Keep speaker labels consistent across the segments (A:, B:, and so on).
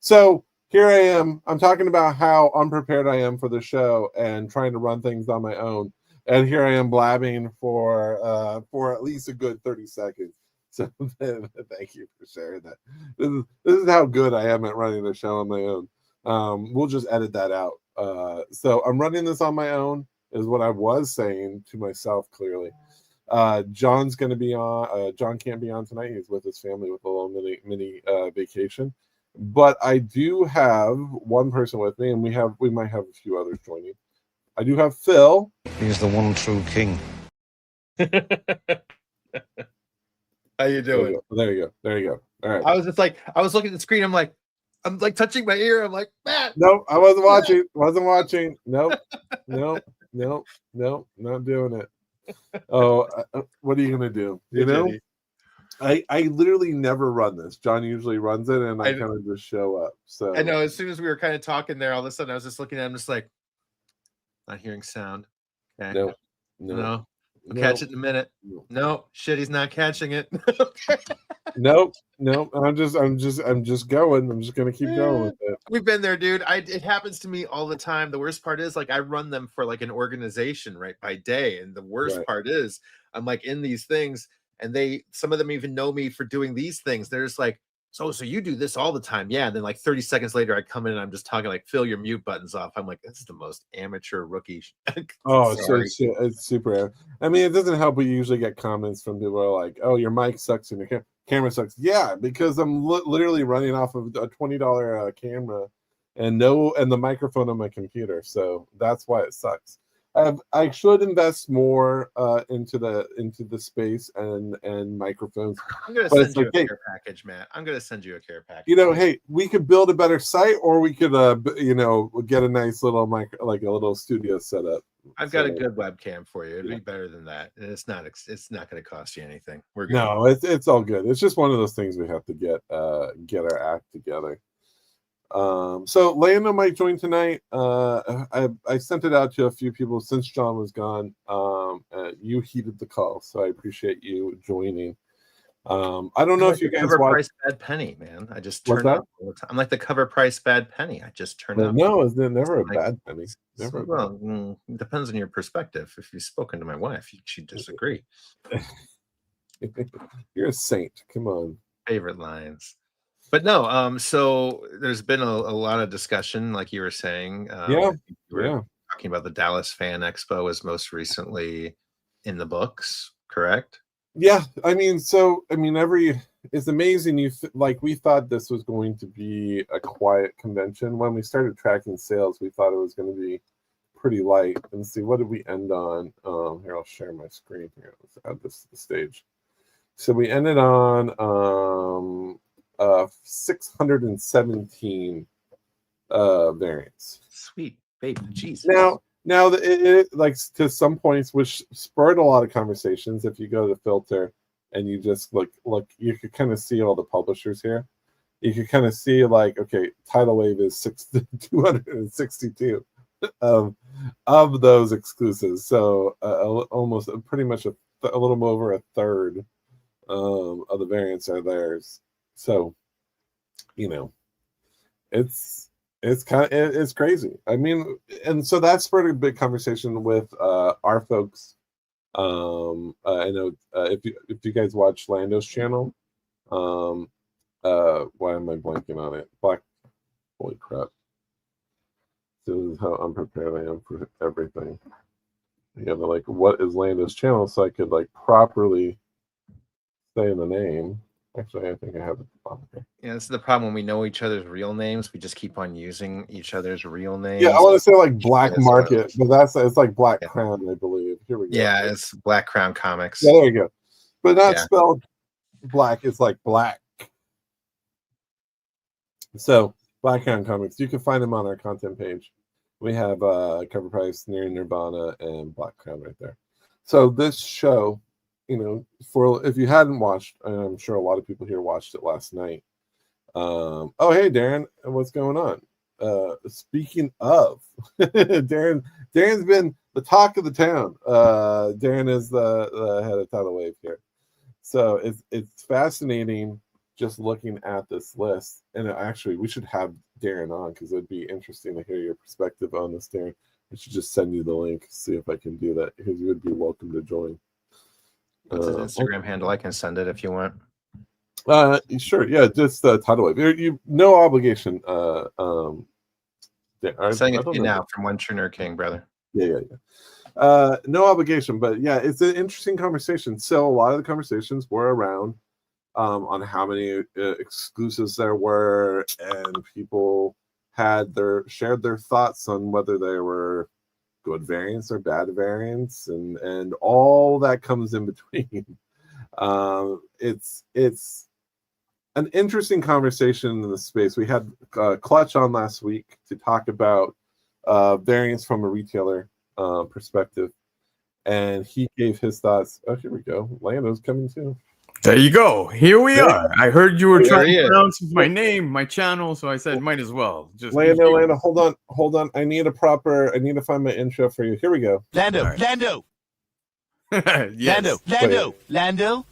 A: So here I am. I'm talking about how unprepared I am for the show and trying to run things on my own. And here I am blabbing for at least a good 30 seconds. So thank you for sharing that. This is how good I am at running the show on my own. We'll just edit that out. So I'm running this on my own, is what I was saying to myself clearly. John's going to be on. John can't be on tonight. He's with his family with a little mini vacation. But I do have one person with me, and we might have a few others joining. I do have Phil.
B: He's the one true king.
C: How you doing?
A: There you go. All right.
C: I was looking at the screen. I'm like touching my ear. I'm like, Matt.
A: Nope, I wasn't watching. Nope, not doing it. Oh, what are you gonna do? You know, I literally never run this. John usually runs it, and I kind of just show up. So
C: I know. As soon as we were kind of talking there, all of a sudden I was just looking at him, just like, not hearing sound. Okay. No. I'll catch it in a minute. No, shit, he's not catching it.
A: Nope. I'm just going. I'm just gonna keep going with it.
C: We've been there, dude. It happens to me all the time. The worst part is, like, I run them for like an organization, right, by day. And the worst part is I'm like in these things, and some of them even know me for doing these things. They're just like, so you do this all the time. Yeah. And then like 30 seconds later, I come in and I'm just talking like, Phil, your mute button's off. I'm like, this is the most amateur rookie.
A: Oh, it's super. I mean, it doesn't help. We usually get comments from people who are like, oh, your mic sucks and your camera sucks. Yeah, because I'm literally running off of a $20 camera and the microphone on my computer. So that's why it sucks. I should invest more into the space and microphones.
C: I'm gonna send you a care package, Matt. I'm gonna send you a care package.
A: You know, hey, we could build a better site, or we could, get a nice little like a little studio set up.
C: I've got a good webcam for you. It'd be better than that, and it's not going to cost you anything. We're good.
A: No, it's all good. It's just one of those things we have to get our act together. So Lando might join tonight. I sent it out to a few people since John was gone. You heeded the call, so I appreciate you joining. I don't know if you guys
C: cover
A: watch
C: price bad penny, man. I just turn up all the time. I'm like the cover price bad penny. I just turn up.
A: No, it's never a bad penny. Never.
C: Well, it depends on your perspective. If you've spoken to my wife, she'd disagree.
A: You're a saint. Come on.
C: Favorite lines. But no, so there's been a lot of discussion, like you were saying. You were talking about the Dallas Fan Expo was most recently in the books, correct?
A: Yeah, it's amazing. We thought this was going to be a quiet convention. When we started tracking sales, we thought it was going to be pretty light. And see, what did we end on? Here, I'll share my screen here. Let's add this to the stage. So we ended on 617 variants.
C: Sweet baby Jesus.
A: Now it like to some points, which spurred a lot of conversations. If you go to the filter and you just look, you could kind of see all the publishers here. You could kind of see like, okay, Tidal Wave is 262 of those exclusives. So almost pretty much a little over a third of the variants are theirs. So, it's crazy. I mean, and so that spurred a big conversation with our folks. I know if you guys watch Lando's channel, why am I blanking on it? Holy crap! This is how unprepared I am for everything. What is Lando's channel, so I could properly say the name. Actually, I think I have it on here.
C: Yeah, this is the problem when we know each other's real names. We just keep on using each other's real names.
A: Yeah, I want to say Black Market, but it's like Black Crown, I believe. Here we go.
C: Yeah, it's Black Crown Comics.
A: Yeah, there you go. But not spelled black. It's like black. So Black Crown Comics. You can find them on our content page. We have Cover Price, Near Nirvana, and Black Crown right there. So this show, for if you hadn't watched, and I'm sure a lot of people here watched it last night. Oh, hey, Darren, what's going on? Speaking of, Darren's been the talk of the town. Darren is the head of Tidal Wave here. So it's fascinating just looking at this list, and actually we should have Darren on because it'd be interesting to hear your perspective on this, Darren. I should just send you the link, see if I can do that, because you would be welcome to join.
C: What's his Instagram handle? I can send it if you want.
A: Sure, yeah, just tidal wave. You no obligation.
C: I'm saying it to you now from One True Nerd King, brother.
A: Yeah. No obligation, but yeah, it's an interesting conversation. So a lot of the conversations were around on how many exclusives there were, and people had shared their thoughts on whether they were good variants or bad variants, and all that comes in between. It's an interesting conversation in the space. We had Clutch on last week to talk about variants from a retailer perspective, and he gave his thoughts. Oh, here we go. Lando's coming too.
D: There you go. Here we are. I heard you were trying to pronounce my name, my channel, so I said might as well. Just
A: Lando, hold on. I need to find my intro for you. Here we go.
E: Lando.
D: Yes.
E: Lando.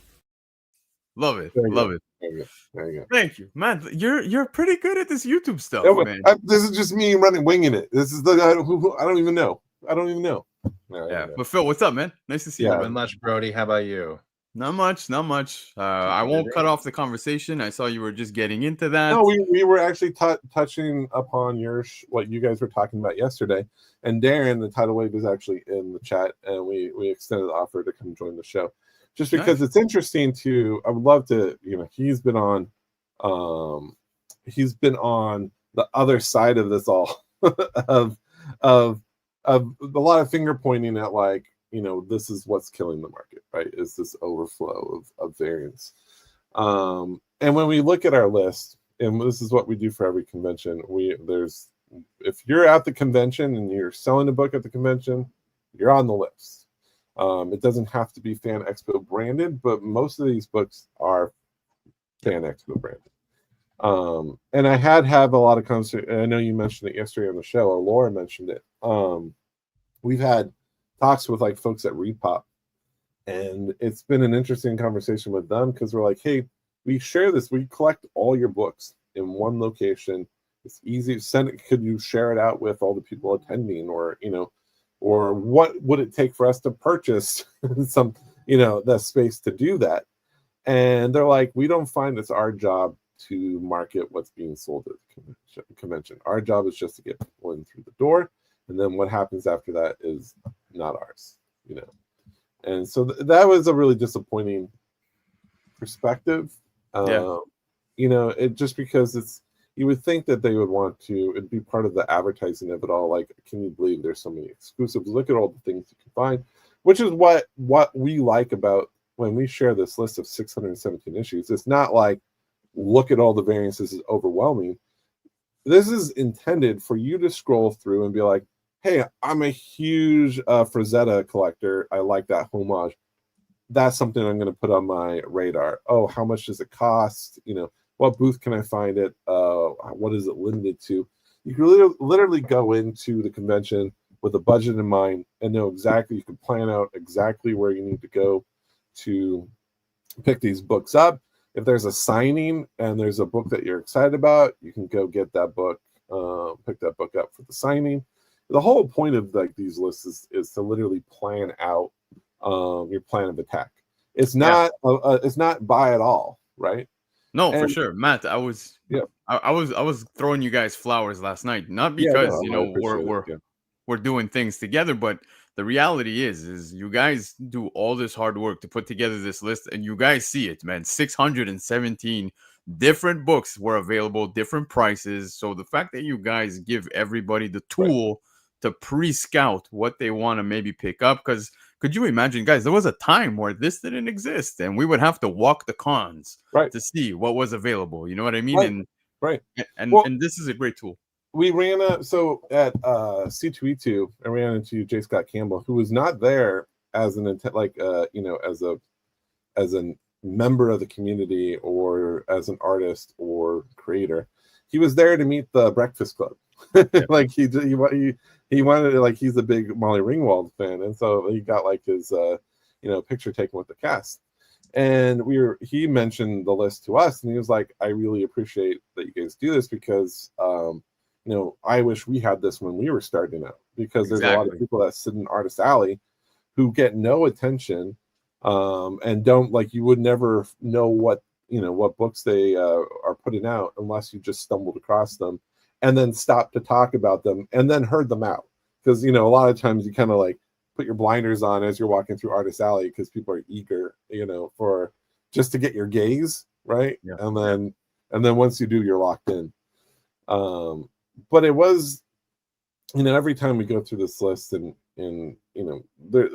D: Love it.
A: There you go.
D: Thank you, man. You're pretty good at this YouTube stuff, man.
A: This is just me winging it. This is I don't even know.
D: Yeah, but Phil, what's up, man? Nice to see you.
C: Not much, Brody. How about you?
D: Not much. I won't cut off the conversation. I saw you were just getting into that.
A: No, we were actually touching upon what you guys were talking about yesterday. And Darren, the tidal wave, is actually in the chat, and we extended the offer to come join the show, just because it's interesting to. I would love to. He's been on the other side of this all of a lot of finger pointing at this is what's killing the market, right? Is this overflow of variants. And when we look at our list, and this is what we do for every convention, if you're at the convention and you're selling a book at the convention, you're on the list. It doesn't have to be Fan Expo branded, but most of these books are Fan Expo branded. And I have a lot of conversation. I know you mentioned it yesterday on the show, or Laura mentioned it. We've had talks with folks at Repop, and it's been an interesting conversation with them because we're like, hey, we share this, we collect all your books in one location. It's easy to send it. Could you share it out with all the people attending, or what would it take for us to purchase some that space to do that? And they're like, we don't find it's our job to market what's being sold at the convention. Our job is just to get people in through the door, and then what happens after that is not ours, And so that was a really disappointing perspective. It just because you would think that they would want to, it'd be part of the advertising of it all. Like, can you believe there's so many exclusives? Look at all the things you can find, which is what we like about when we share this list of 617 issues. It's not like, look at all the variants, this is overwhelming. This is intended for you to scroll through and be like, hey, I'm a huge Frazetta collector. I like that homage. That's something I'm going to put on my radar. Oh, how much does it cost? What booth can I find it? What is it limited to? You can literally go into the convention with a budget in mind and know exactly, you can plan out exactly where you need to go to pick these books up. If there's a signing and there's a book that you're excited about, you can go get that book, pick that book up for the signing. The whole point of these lists is to literally plan out your plan of attack. It's not it's not buy it all, right?
D: No, for sure, Matt. I was throwing you guys flowers last night, not because we're doing things together, but the reality is you guys do all this hard work to put together this list, and you guys see it, man. 617 different books were available, different prices. So the fact that you guys give everybody the tool to pre-scout what they want to maybe pick up, because could you imagine, guys, there was a time where this didn't exist and we would have to walk the cons to see what was available. You know what I mean? And this is a great tool.
A: We ran at C2E2, I ran into J. Scott Campbell, who was not there as an as a member of the community or as an artist or creator. He was there to meet the Breakfast Club. He wanted to, he's a big Molly Ringwald fan, and so he got his picture taken with the cast. And he mentioned the list to us, and he was like, I really appreciate that you guys do this because I wish we had this when we were starting out, because there's a lot of people that sit in Artist Alley who get no attention, and don't, like, you would never know what books they are putting out unless you just stumbled across them and then stopped to talk about them and then heard them out. Because a lot of times you kind of like put your blinders on as you're walking through Artist Alley because people are eager, for just to get your gaze, right? Yeah. And then once you do, you're locked in. But it was, every time we go through this list, and the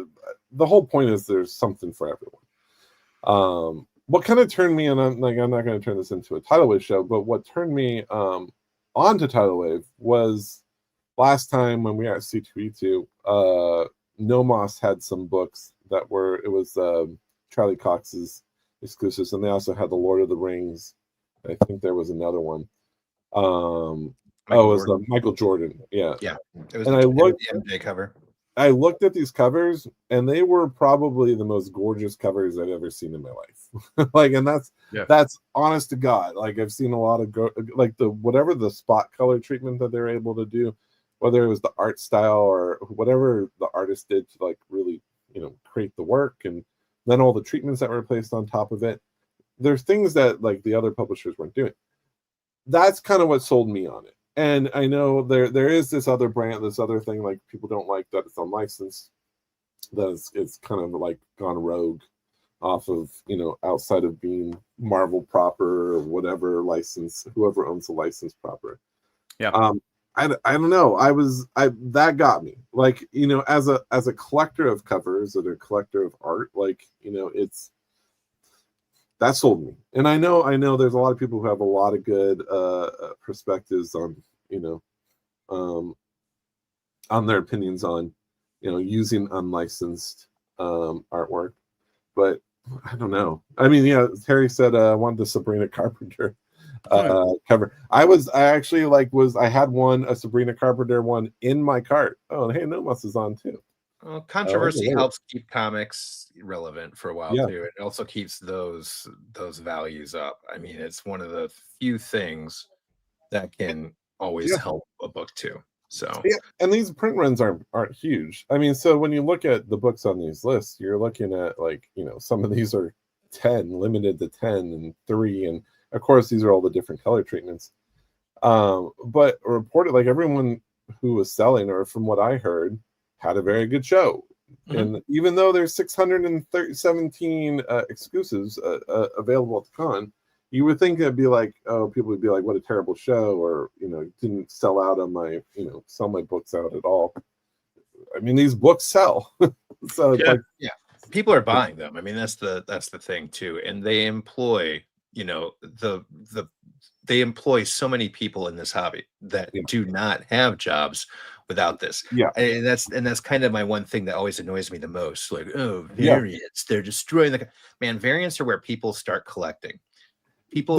A: whole point is there's something for everyone. What kind of turned me, and I'm not going to turn this into a Tidal Wave show, but what turned me onto Tidal Wave was last time when we were at C2E2, Nomos had some books that was Charlie Cox's exclusives, and they also had the Lord of the Rings. I think there was another one. It was Michael Jordan. Yeah.
C: It was the MJ cover.
A: I looked at these covers, and they were probably the most gorgeous covers I've ever seen in my life. And that's honest to God. Like, I've seen a lot of whatever the spot color treatment that they're able to do, whether it was the art style or whatever the artist did to like really, create the work, and then all the treatments that were placed on top of it. There's things that like the other publishers weren't doing. That's kind of what sold me on it. And I know there is this other brand, this other thing, like, people don't like that it's unlicensed, that it's kind of like gone rogue off of, outside of being Marvel proper or whatever license, whoever owns the license proper.
D: Yeah.
A: I don't know. That got me, like, as a collector of covers and a collector of art, like, that sold me. And I know there's a lot of people who have a lot of good perspectives on, on their opinions on, using unlicensed artwork. But I don't know. I mean, Terry said I wanted the Sabrina Carpenter cover. I had a Sabrina Carpenter one in my cart. Oh, and hey, Nomos is on too.
C: Well, controversy helps keep comics relevant for a while too. It also keeps those values up. I mean, it's one of the few things that can always help a book too. So
A: and these print runs aren't huge. I mean, so when you look at the books on these lists, you're looking at some of these are 10, limited to 10 and 3, and of course these are all the different color treatments. But reported, like, everyone who was selling, or from what I heard, had a very good show. Mm-hmm. And even though there's 617 exclusives available at the con, you would think it'd be like, people would be like, what a terrible show, or didn't sell out on my sell my books out at all. I mean, these books sell. So
C: people are buying them. I mean, that's the thing too. And they employ they employ so many people in this hobby that do not have jobs without this. And that's kind of my one thing that always annoys me the most. Like, variants, they're destroying variants are where people start collecting. People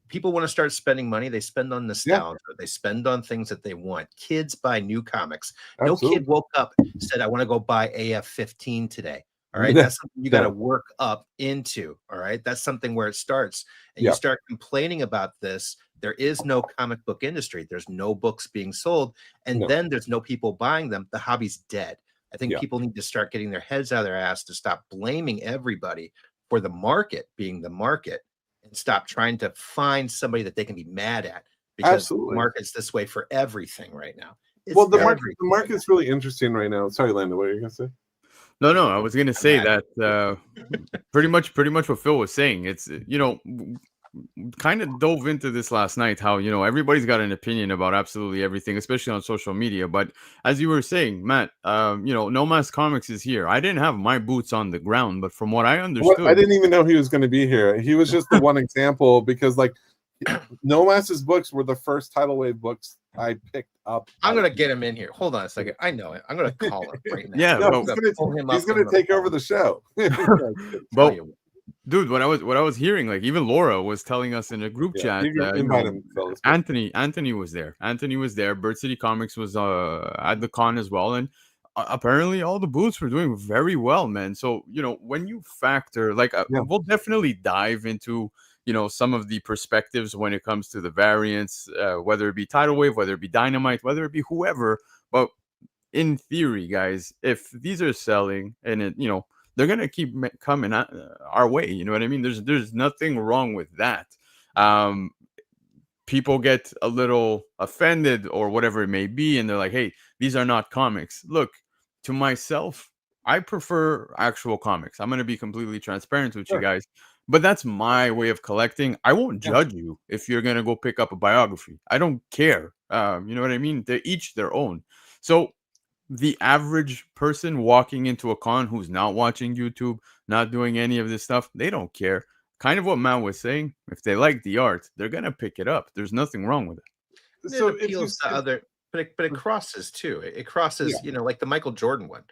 C: people want to start spending money. They spend on nostalgia. They spend on things that they want. Kids buy new comics. Absolutely. No kid woke up and said, I want to go buy AF-15 today. All right. That's something you got to work up into. All right. That's something where it starts. And you start complaining about this. There is no comic book industry. There's no books being sold. And then there's no people buying them. The hobby's dead. I think people need to start getting their heads out of their ass to stop blaming everybody for the market being the market, and stop trying to find somebody that they can be mad at, because the market's this way for everything right now.
A: The market's really interesting right now. Sorry, Landon, what are you going to say?
D: No, I was going to say that pretty much what Phil was saying. It's, kind of dove into this last night, how, everybody's got an opinion about absolutely everything, especially on social media. But as you were saying, Matt, Nomos Comics is here. I didn't have my boots on the ground, but from what I understood,
A: I didn't even know he was going to be here. He was just the one example, because like Nomos's books were the first tidal wave books I picked up.
C: I'm going to get him in here. Hold on a second. I know it. I'm going to call him right now.
D: Yeah,
A: he's going to take over the show.
D: But dude, what I was hearing, like, even Laura was telling us in a group chat. Anthony was there. Bird City Comics was at the con as well, and apparently all the booths were doing very well, man. So, when you factor, like, we'll definitely dive into, some of the perspectives when it comes to the variants, whether it be Tidal Wave, whether it be Dynamite, whether it be whoever. But in theory, guys, if these are selling and they're going to keep coming our way, you know what I mean? There's nothing wrong with that. People get a little offended or whatever it may be, and they're like, hey, these are not comics. Look, to myself, I prefer actual comics. I'm going to be completely transparent with you guys, but that's my way of collecting. I won't judge you if you're going to go pick up a biography. I don't care. You know what I mean? They're each their own. So the average person walking into a con who's not watching YouTube, not doing any of this stuff, they don't care. Kind of what Matt was saying. If they like the art, they're gonna pick it up. There's nothing wrong with it.
C: So it appeals to other, but it crosses too. It crosses, like the Michael Jordan one.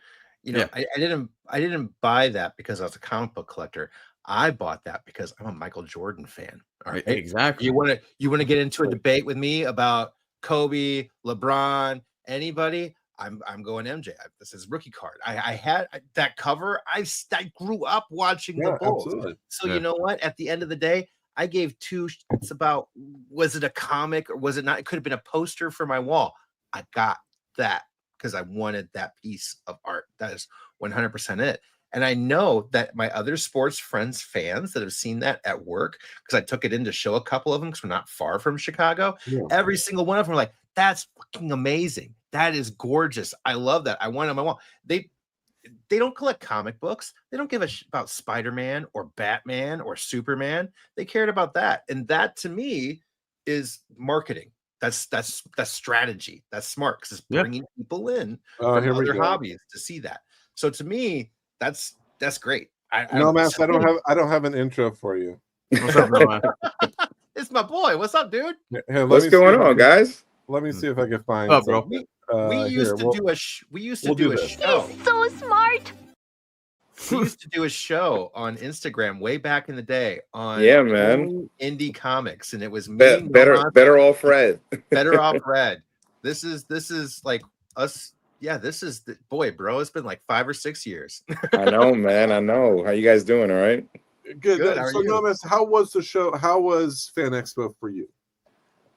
C: I didn't buy that because I was a comic book collector. I bought that because I'm a Michael Jordan fan. All right,
D: exactly.
C: You want to get into a debate with me about Kobe, LeBron, anybody? I'm going MJ. This is rookie card. I had that cover. I grew up watching the Bulls. Absolutely. So you know what? At the end of the day, I gave two shits about, was it a comic or was it not? It could have been a poster for my wall. I got that because I wanted that piece of art. That is 100% it. And I know that my other sports friends, fans that have seen that at work, because I took it in to show a couple of them because we're not far from Chicago. Every single one of them are like, that's fucking amazing. That is gorgeous. I love that. I want it on my wall. They don't collect comic books. They don't give a shit about Spider-Man or Batman or Superman. They cared about that. And that to me is marketing. That's strategy. That's smart because it's bringing people in from other hobbies to see that. So to me, that's great.
A: Matt, I don't have an intro for you.
D: What's up, Noah?
C: It's my boy. What's up, dude?
E: Here, what's going on, guys?
A: Let me see if I can find.
D: What's up, bro?
C: We used to do a show.
F: He's so smart.
C: We used to do a show on Instagram way back in the day on indie comics, and it was
E: better off Red.
C: Better off Red. This is like us. Yeah, this is boy, bro. It's been like 5 or 6 years.
E: I know, man. I know. How you guys doing? All right.
A: Good. So, Nomas, how was the show? How was Fan Expo for you?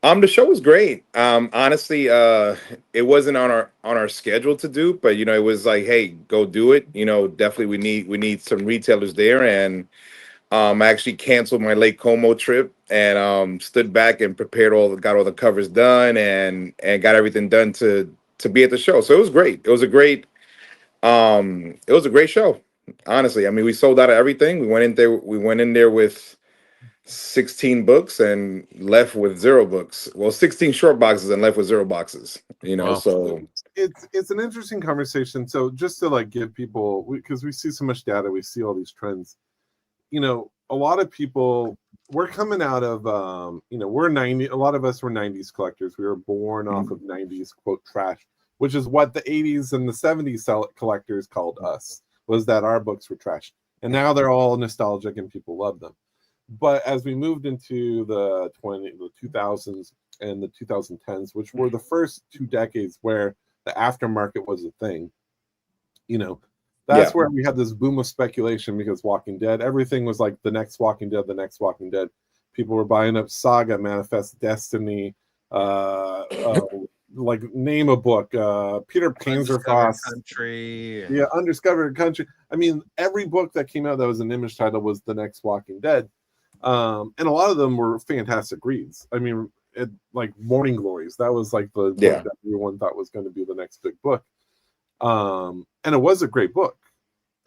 E: The show was great. Honestly, it wasn't on our schedule to do, but it was like, hey, go do it. Definitely we need some retailers there, and I actually canceled my Lake Como trip and stood back and got all the covers done and got everything done to be at the show. So it was great. It was a great show. Honestly, I mean, we sold out of everything. We went in there with 16 books and left with 0 books. Well, 16 short boxes and left with 0 boxes. Wow. So
A: it's an interesting conversation. So just to like give people, because we see so much data, we see all these trends. A lot of people, we're coming out of we're 90. A lot of us were 90s collectors. We were born off of 90s quote trash, which is what the 80s and the 70s collectors called us. Was that our books were trash, and now they're all nostalgic and people love them. But as we moved into the 2000s and the 2010s, which were the first 2 decades where the aftermarket was a thing, that's where we had this boom of speculation because Walking Dead, everything was like the next Walking Dead, the next Walking Dead. People were buying up Saga, Manifest Destiny, like name a book, Peter Panzerfaust,
C: Country,
A: Undiscovered Country. I mean, every book that came out that was an image title was the next Walking Dead, and a lot of them were fantastic reads. I mean, like Morning Glories, that was like the book that everyone thought was going to be the next big book, and it was a great book.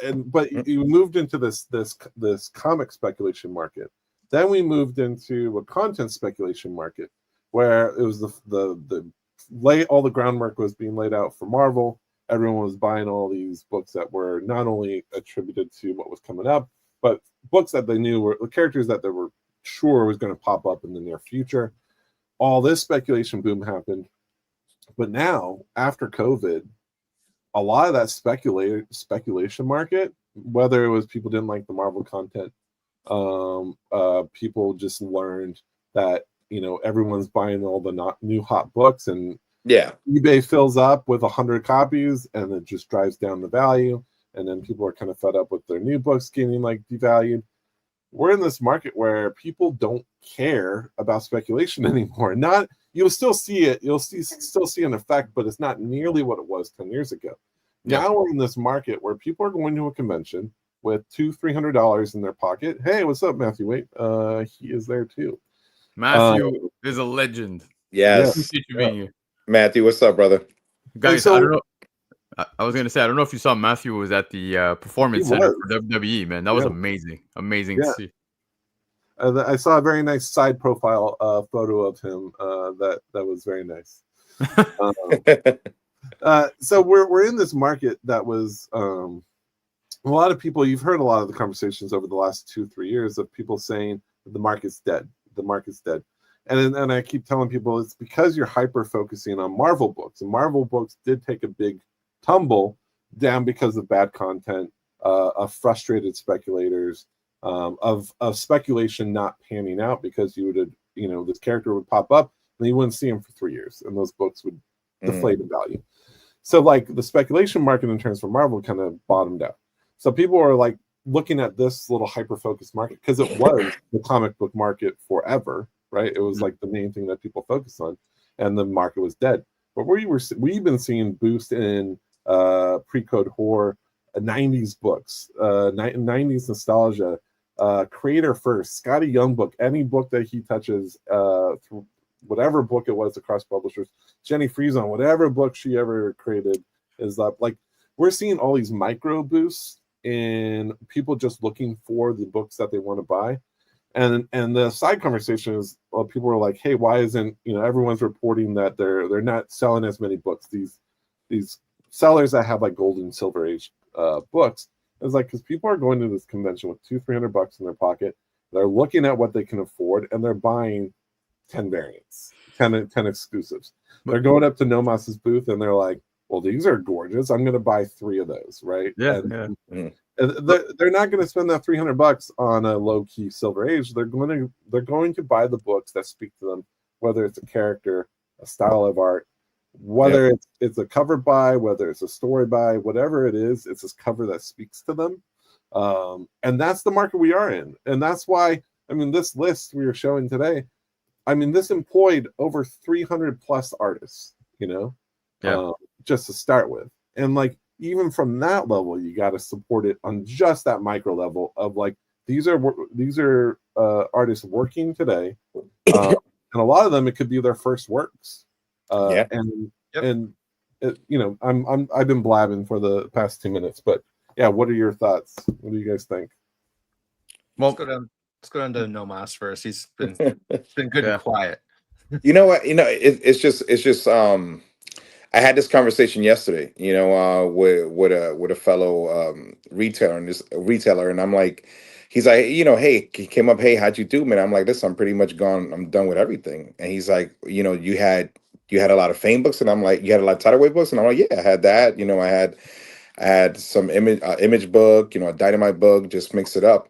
A: But you moved into this comic speculation market. Then we moved into a content speculation market where it was all the groundwork was being laid out for Marvel. Everyone was buying all these books that were not only attributed to what was coming up, but books that they knew were the characters that they were sure was going to pop up in the near future. All this speculation boom happened. But now, after COVID, a lot of that speculation market, whether it was people didn't like the Marvel content, people just learned that everyone's buying all the new hot books, and
E: Yeah.
A: eBay fills up with 100 copies and it just drives down the value. And then people are kind of fed up with their new books getting like devalued. We're in this market where people don't care about speculation anymore. Not you'll still see it, still see an effect, but it's not nearly what it was 10 years ago.
D: Yeah.
A: Now we're in this market where people are going to a convention with $200-300 in their pocket. Hey, what's up, Matthew? Wait, he is there too.
D: Matthew is a legend.
E: Yes.
D: Appreciate you being here.
E: Matthew, what's up, brother?
D: Guys,
A: so,
D: I don't know. I was gonna say I don't know if you saw Matthew was at the performance center for WWE, man. That was amazing to see.
A: I saw a very nice side profile photo of him. That was very nice. So we're in this market that was a lot of people. You've heard a lot of the conversations over the last 2-3 years of people saying that the market's dead. The market's dead. And I keep telling people it's because you're hyper focusing on Marvel books. And Marvel books did take a big tumble down because of bad content, of frustrated speculators, of speculation not panning out because you would, this character would pop up and you wouldn't see him for 3 years, and those books would deflate in value. So like the speculation market in terms of Marvel kind of bottomed out. So people are like looking at this little hyper focused market because it was the comic book market forever, right? It was like the main thing that people focused on, and the market was dead. But we've been seeing boost in pre-code horror, 90s books, 90s nostalgia, creator first, Scotty Young book, any book that he touches, through whatever book it was across publishers, Jenny Friesen, whatever book she ever created, is up. Like we're seeing all these micro boosts in people just looking for the books that they want to buy. And the side conversation is, well, people are like, hey, why isn't, everyone's reporting that they're not selling as many books, these sellers that have like gold and silver age books. It's like, because people are going to this convention with $200-300 in their pocket, they're looking at what they can afford, and they're buying 10 variants, 10 exclusives. They're going up to Nomas's booth and they're like, well, these are gorgeous, I'm going to buy 3 of those, right? And they're not going to spend that $300 on a low-key silver age. They're going to buy the books that speak to them, whether it's a character, a style of art, whether it's a cover buy, whether it's a story buy, whatever it is, it's this cover that speaks to them. And that's the market we are in. And that's why, this list we are showing today, this employed over 300 plus artists, just to start with. And like, even from that level, you got to support it on just that micro level of like, these are artists working today. And a lot of them, it could be their first works. I've been blabbing for the past 2 minutes, but yeah, what are your thoughts? What do you guys think?
C: Well, let's go down to Nomas first. He's been good and quiet.
E: You know what? It's just I had this conversation yesterday, with a fellow retailer, and I'm like, he's like, hey, he came up, hey, how'd you do, man? I'm like, listen, I'm pretty much gone. I'm done with everything. And he's like, you had a lot of Fame books, and I'm like, you had a lot of Tidal Wave books, and I'm like, yeah, I had that. I had some image book, a Dynamite book, just mix it up.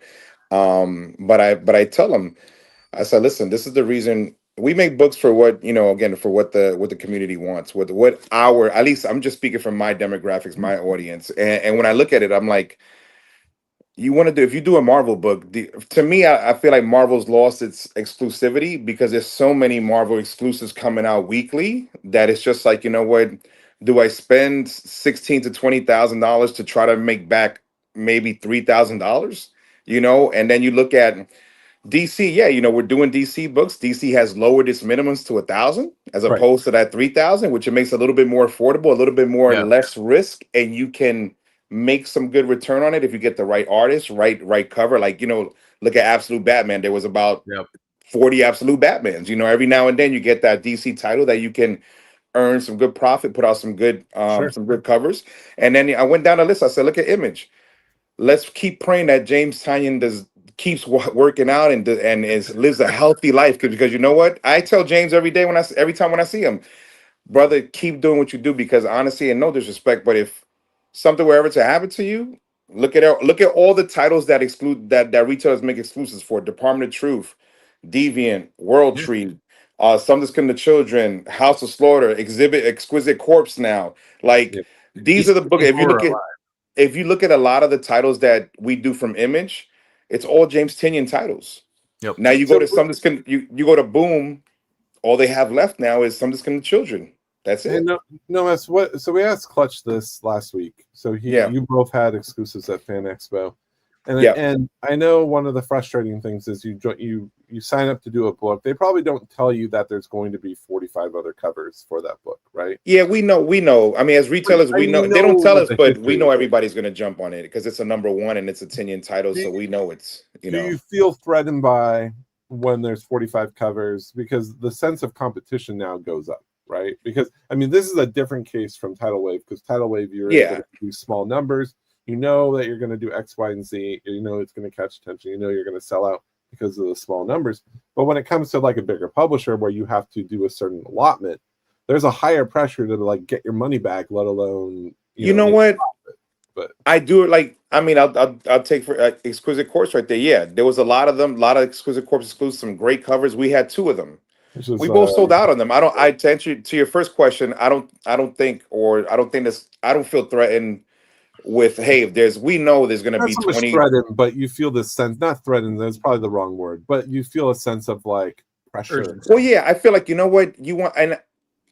E: But I tell him, I said, listen, this is the reason we make books for what, again, for what the community wants, what our, at least I'm just speaking from my demographics, my audience. And when I look at it, I'm like, if you do a Marvel book, to me, I feel like Marvel's lost its exclusivity because there's so many Marvel exclusives coming out weekly that it's just like, what, do I spend $16,000 to $20,000 to try to make back maybe $3,000? And then you look at DC, we're doing DC books. DC has lowered its minimums to 1,000 as opposed to that 3,000, which it makes it a little bit more affordable, a little bit more less risk, and you can make some good return on it if you get the right artist, right cover. Like, look at Absolute Batman. There was about 40 Absolute Batmans. Every now and then you get that DC title that you can earn some good profit, put out some good covers. And then I went down the list. I said, look at Image. Let's keep praying that James Tynion keeps working out and lives a healthy life. Because you know what? I tell James every time when I see him, brother, keep doing what you do, because honestly, and no disrespect, but if something were ever to happen to you, look at all the titles that exclude that retailers make exclusives for: Department of Truth, Deviant, World Tree, Some Discipline the Children, House of Slaughter, Exhibit, Exquisite Corpse. Now, like
A: Yeah.
E: these are the books. If you look at a lot of the titles that we do from Image, it's all James Tynion titles.
D: Yep.
E: Now you go to Some Discipline, you go to Boom. All they have left now is Some Discipline the Children. That's it.
A: So we asked Clutch this last week. So you both had exclusives at Fan Expo, and I know one of the frustrating things is you sign up to do a book. They probably don't tell you that there's going to be 45 other covers for that book, right?
E: Yeah, we know. I mean, as retailers, we know they don't tell us, but we know everybody's going to jump on it because it's a #1 and it's a Tynion title, so we know it's
A: Do you feel threatened by when there's 45 covers because the sense of competition now goes up? Right, because I mean, this is a different case from Tidal Wave because Tidal Wave, you're able to do small numbers. You know that you're going to do X, Y, and Z. You know it's going to catch attention. You know you're going to sell out because of the small numbers. But when it comes to like a bigger publisher where you have to do a certain allotment, there's a higher pressure to like get your money back. Let alone
E: you know what.
A: But
E: I do it like I mean I'll take for Exquisite Corpse right there. Yeah, there was a lot of them, a lot of Exquisite Corpse exclusives, some great covers. We had 2 of them. We both sold out on them. To answer to your first question, I don't feel threatened with, hey, we know there's going to be 20.
A: Threatened, but you feel this sense, not threatened, that's probably the wrong word, but you feel a sense of like pressure.
E: Well, yeah, I feel like, you know what you want, and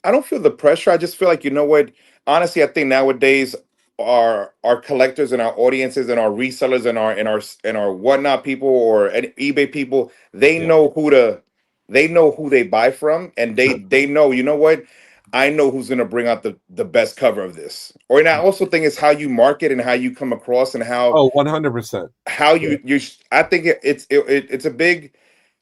E: I don't feel the pressure. I just feel like, you know what, honestly, I think nowadays our collectors and our audiences and our resellers and our whatnot people or eBay people, they know who they buy from, and they know, you know what, I know who's going to bring out the best cover of this. Or and I also think it's how you market and how you come across and how
A: 100%
E: how you I think it's a big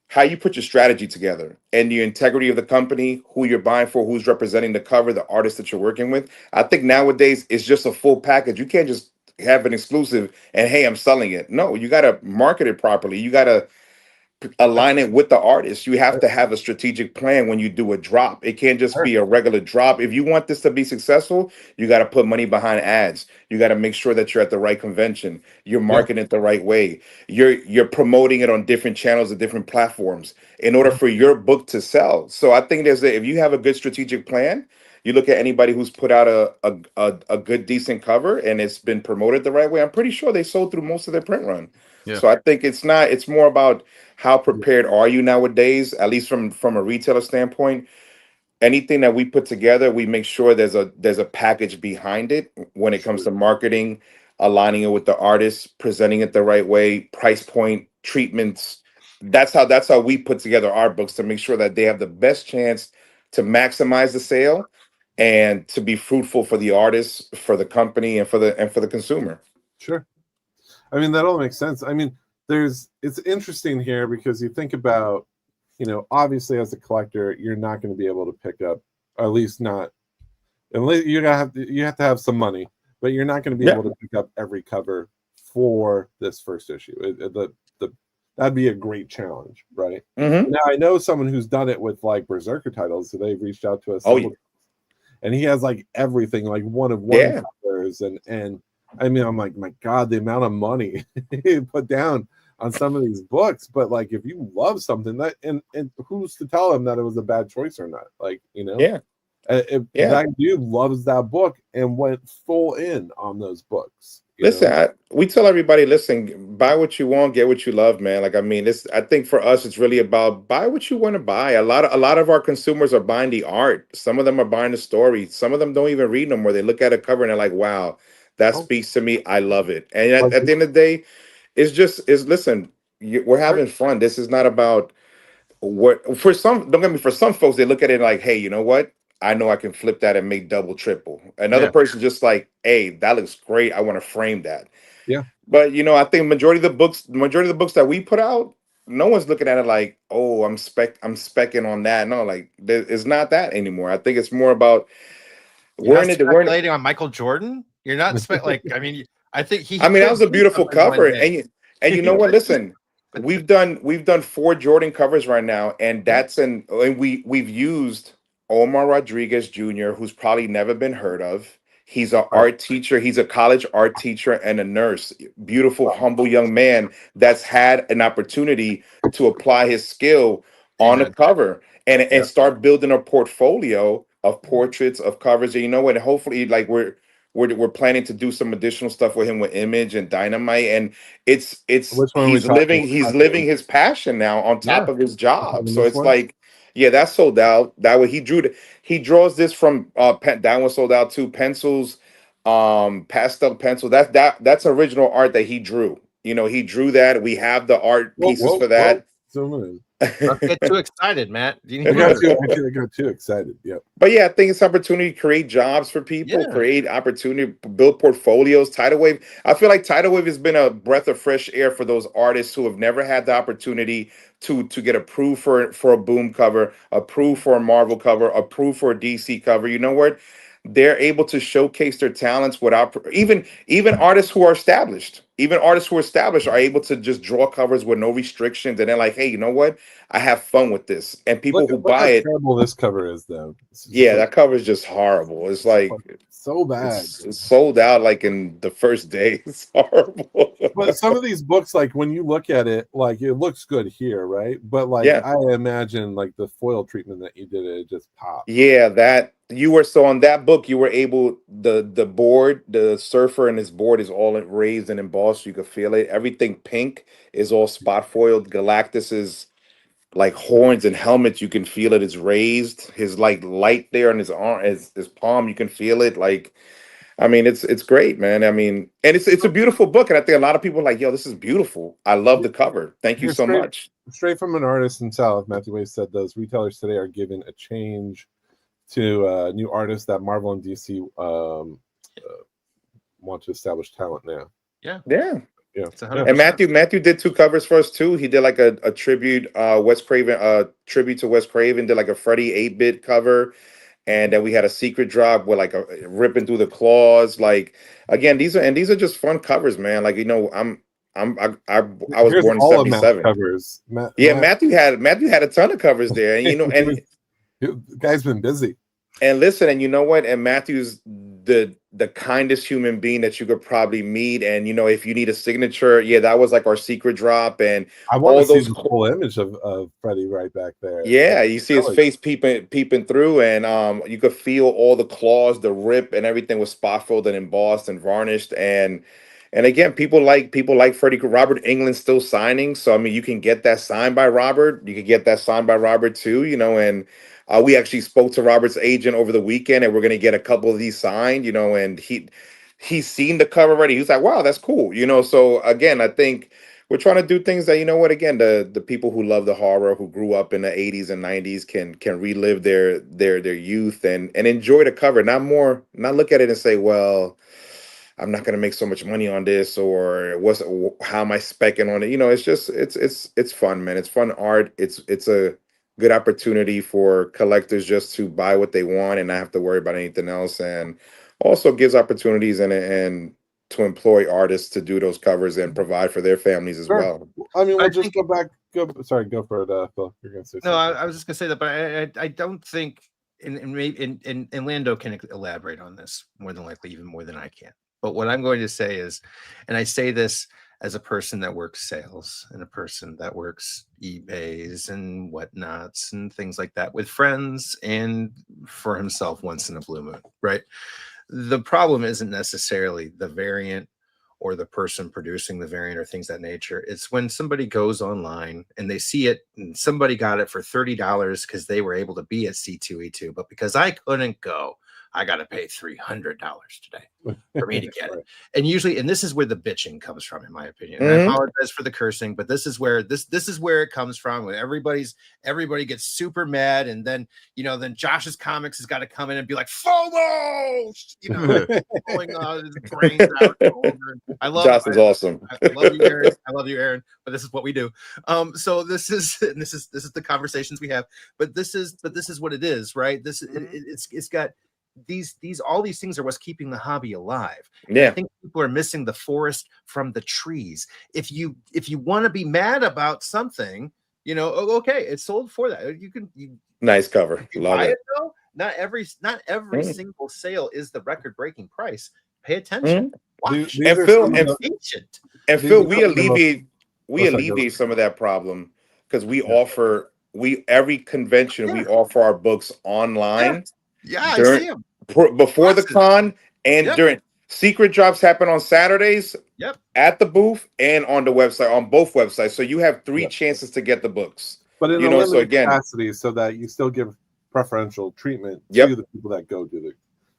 E: how you put your strategy together and the integrity of the company, who you're buying for, who's representing the cover, the artist that you're working with. I think nowadays it's just a full package. You can't just have an exclusive and hey, I'm selling it. No, you got to market it properly. You got to align it with the artist. You have to have a strategic plan when you do a drop. It can't just be a regular drop. If you want this to be successful, you got to put money behind ads. You got to make sure that you're at the right convention. You're marketing it the right way. You're promoting it on different channels and different platforms in order for your book to sell. So I think if you have a good strategic plan, you look at anybody who's put out a good, decent cover and it's been promoted the right way, I'm pretty sure they sold through most of their print run. Yeah. So I think it's more about how prepared are you nowadays, at least from a retailer standpoint. Anything that we put together, we make sure there's a package behind it when it comes to marketing, aligning it with the artist, presenting it the right way, price point, treatments. That's how we put together our books to make sure that they have the best chance to maximize the sale and to be fruitful for the artist, for the company, and for the consumer.
A: Sure. I mean, that all makes sense. I mean, it's interesting here because you think about, obviously as a collector, you're not going to be able to pick up, or at least not, unless you have to have some money, but you're not going to be able to pick up every cover for this first issue. That'd be a great challenge, right? Mm-hmm. Now I know someone who's done it with like Berserker titles, so they've reached out to us. And he has like everything, like one of one covers, and I mean, I'm like, my God, the amount of money he put down on some of these books. But like, if you love something, that and who's to tell him that it was a bad choice or not? Like, if that dude loves that book and went full in on those books.
E: Listen, we tell everybody, listen, buy what you want, get what you love, man. Like, I mean, I think for us, it's really about buy what you want to buy. A lot of our consumers are buying the art. Some of them are buying the story. Some of them don't even read them, where they look at a cover and they're like, wow, that speaks to me. I love it. And at the end of the day, listen, we're having fun. This is not about for some folks, they look at it like, hey, you know what? I know I can flip that and make double, triple. Another person just like, hey, that looks great. I want to frame that.
A: Yeah.
E: But I think majority of the books that we put out, no one's looking at it like, oh, I'm specking on that. No, like it's not that anymore. I think it's more about
C: we're speculating on Michael Jordan. You're not I mean, I think
E: that was a beautiful cover. And you know what? Listen, we've done 4 Jordan covers right now, and we've used Omar Rodriguez Jr., who's probably never been heard of. He's an art teacher. He's a college art teacher and a nurse. Beautiful, humble young man that's had an opportunity to apply his skill on a cover. and start building a portfolio of portraits, of covers. And you know what? Hopefully, like we're planning to do some additional stuff with him with Image and Dynamite, and it's
A: Which one are we
E: he's living his passion now on top of his job. So it's
A: one?
E: like, yeah, that's sold out. That way he draws this from that one sold out too. Pencils, pastel pencil. That's original art that he drew. You know, he drew that. We have the art pieces for that.
C: Don't get too excited, Matt.
A: I got too excited. Yeah.
E: But yeah, I think it's opportunity to create jobs for people, create opportunity, build portfolios. Tidal Wave. I feel like Tidal Wave has been a breath of fresh air for those artists who have never had the opportunity to get approved for a Boom cover, approved for a Marvel cover, approved for a DC cover. You know what? They're able to showcase their talents without even artists who are established. Even artists who are established are able to just draw covers with no restrictions, and they're like, "Hey, you know what? I have fun with this." And people who buy it,
A: terrible this cover is though.
E: Yeah, that cover is just horrible. It's like
A: so bad.
E: It's sold out like in the first day. It's horrible.
A: But some of these books, like when you look at it, like it looks good here, right? But like I imagine like the foil treatment that you did, it just popped.
E: Yeah, that you were so on that book, you were able the board, the surfer and his board is all raised and embossed. You could feel it. Everything pink is all spot foiled. Galactus is like horns and helmets. You can feel it. It's raised. His like light there on his arm, his palm. You can feel it. Like, I mean, it's great, man. I mean, and it's a beautiful book, and I think a lot of people are like, yo, this is beautiful. I love the cover. Thank you so much.
A: Straight from an artist himself, Matthew Wade said those retailers today are given a change to new artists that Marvel and DC want to establish talent now.
C: Yeah.
E: And Matthew did 2 covers for us too. He did like a tribute, Wes Craven, tribute to Wes Craven. Did like a Freddy 8-bit cover, and then we had a secret drop with like a ripping through the claws. Like again, these are just fun covers, man. Like, you know, I was born in '77.
A: Covers.
E: Matthew had a ton of covers there, and you know, and
A: the guy's been busy.
E: And listen, and you know what? And Matthew's the kindest human being that you could probably meet. And you know, if you need a signature, that was like our secret drop. And
A: I want to see the whole image of Freddy right back there.
E: Yeah, you see his face peeping through, and you could feel all the claws, the rip, and everything was spot filled and embossed and varnished. And again, people like Freddie. Robert Englund's still signing, so I mean, you can get that signed by Robert. You can get that signed by Robert too. You know, and we actually spoke to Robert's agent over the weekend, and we're gonna get a couple of these signed. You know, and he's seen the cover already. He's like, wow, that's cool. You know, so again, I think we're trying to do things that, you know what, again, the people who love the horror, who grew up in the 80s and 90s can relive their youth and enjoy the cover. Not look at it and say, well, I'm not going to make so much money on this, or how am I specking on it? You know, it's just it's fun, man. It's fun art. It's a good opportunity for collectors just to buy what they want and not have to worry about anything else, and also gives opportunities and to employ artists to do those covers and provide for their families as well.
A: I mean, we'll just go back. Go for it, Phil. You're going to say something.
C: No, I was just going to say that, but I don't think, and Lando can elaborate on this more than likely, even more than I can. But what I'm going to say is, and I say this as a person that works sales and a person that works eBays and whatnots and things like that with friends and for himself once in a blue moon, right? The problem isn't necessarily the variant or the person producing the variant or things of that nature. It's when somebody goes online and they see it and somebody got it for $30 because they were able to be at C2E2, but because I couldn't go, I got to pay $300 today for me to get it. And usually, and this is where the bitching comes from, in my opinion. And I apologize for the cursing, but this is where it comes from. When everybody gets super mad, and then then Josh's Comics has got to come in and be like FOMO, pulling his brains out. I love
E: Josh is awesome.
C: I love you, Aaron. I love you, Aaron. But this is what we do. So this is the conversations we have. But this is what it is, right? It's got. All these things are what's keeping the hobby alive. And I think people are missing the forest from the trees. If you want to be mad about something, okay, it's sold for that.
E: Nice cover. Love it.
C: Though, not every single sale is the record-breaking price. Pay attention. Watch.
E: And Phil, we alleviate some of that problem because we offer every convention we offer our books online.
C: Yeah, I
E: during,
C: see them.
E: Before the con and during secret drops happen on Saturdays.
C: Yep.
E: At the booth and on the website, on both websites. So you have 3 chances to get the books.
A: But in
E: you
A: a
E: know,
A: limited
E: so again,
A: capacity, so that you still give preferential treatment to the people that go to the,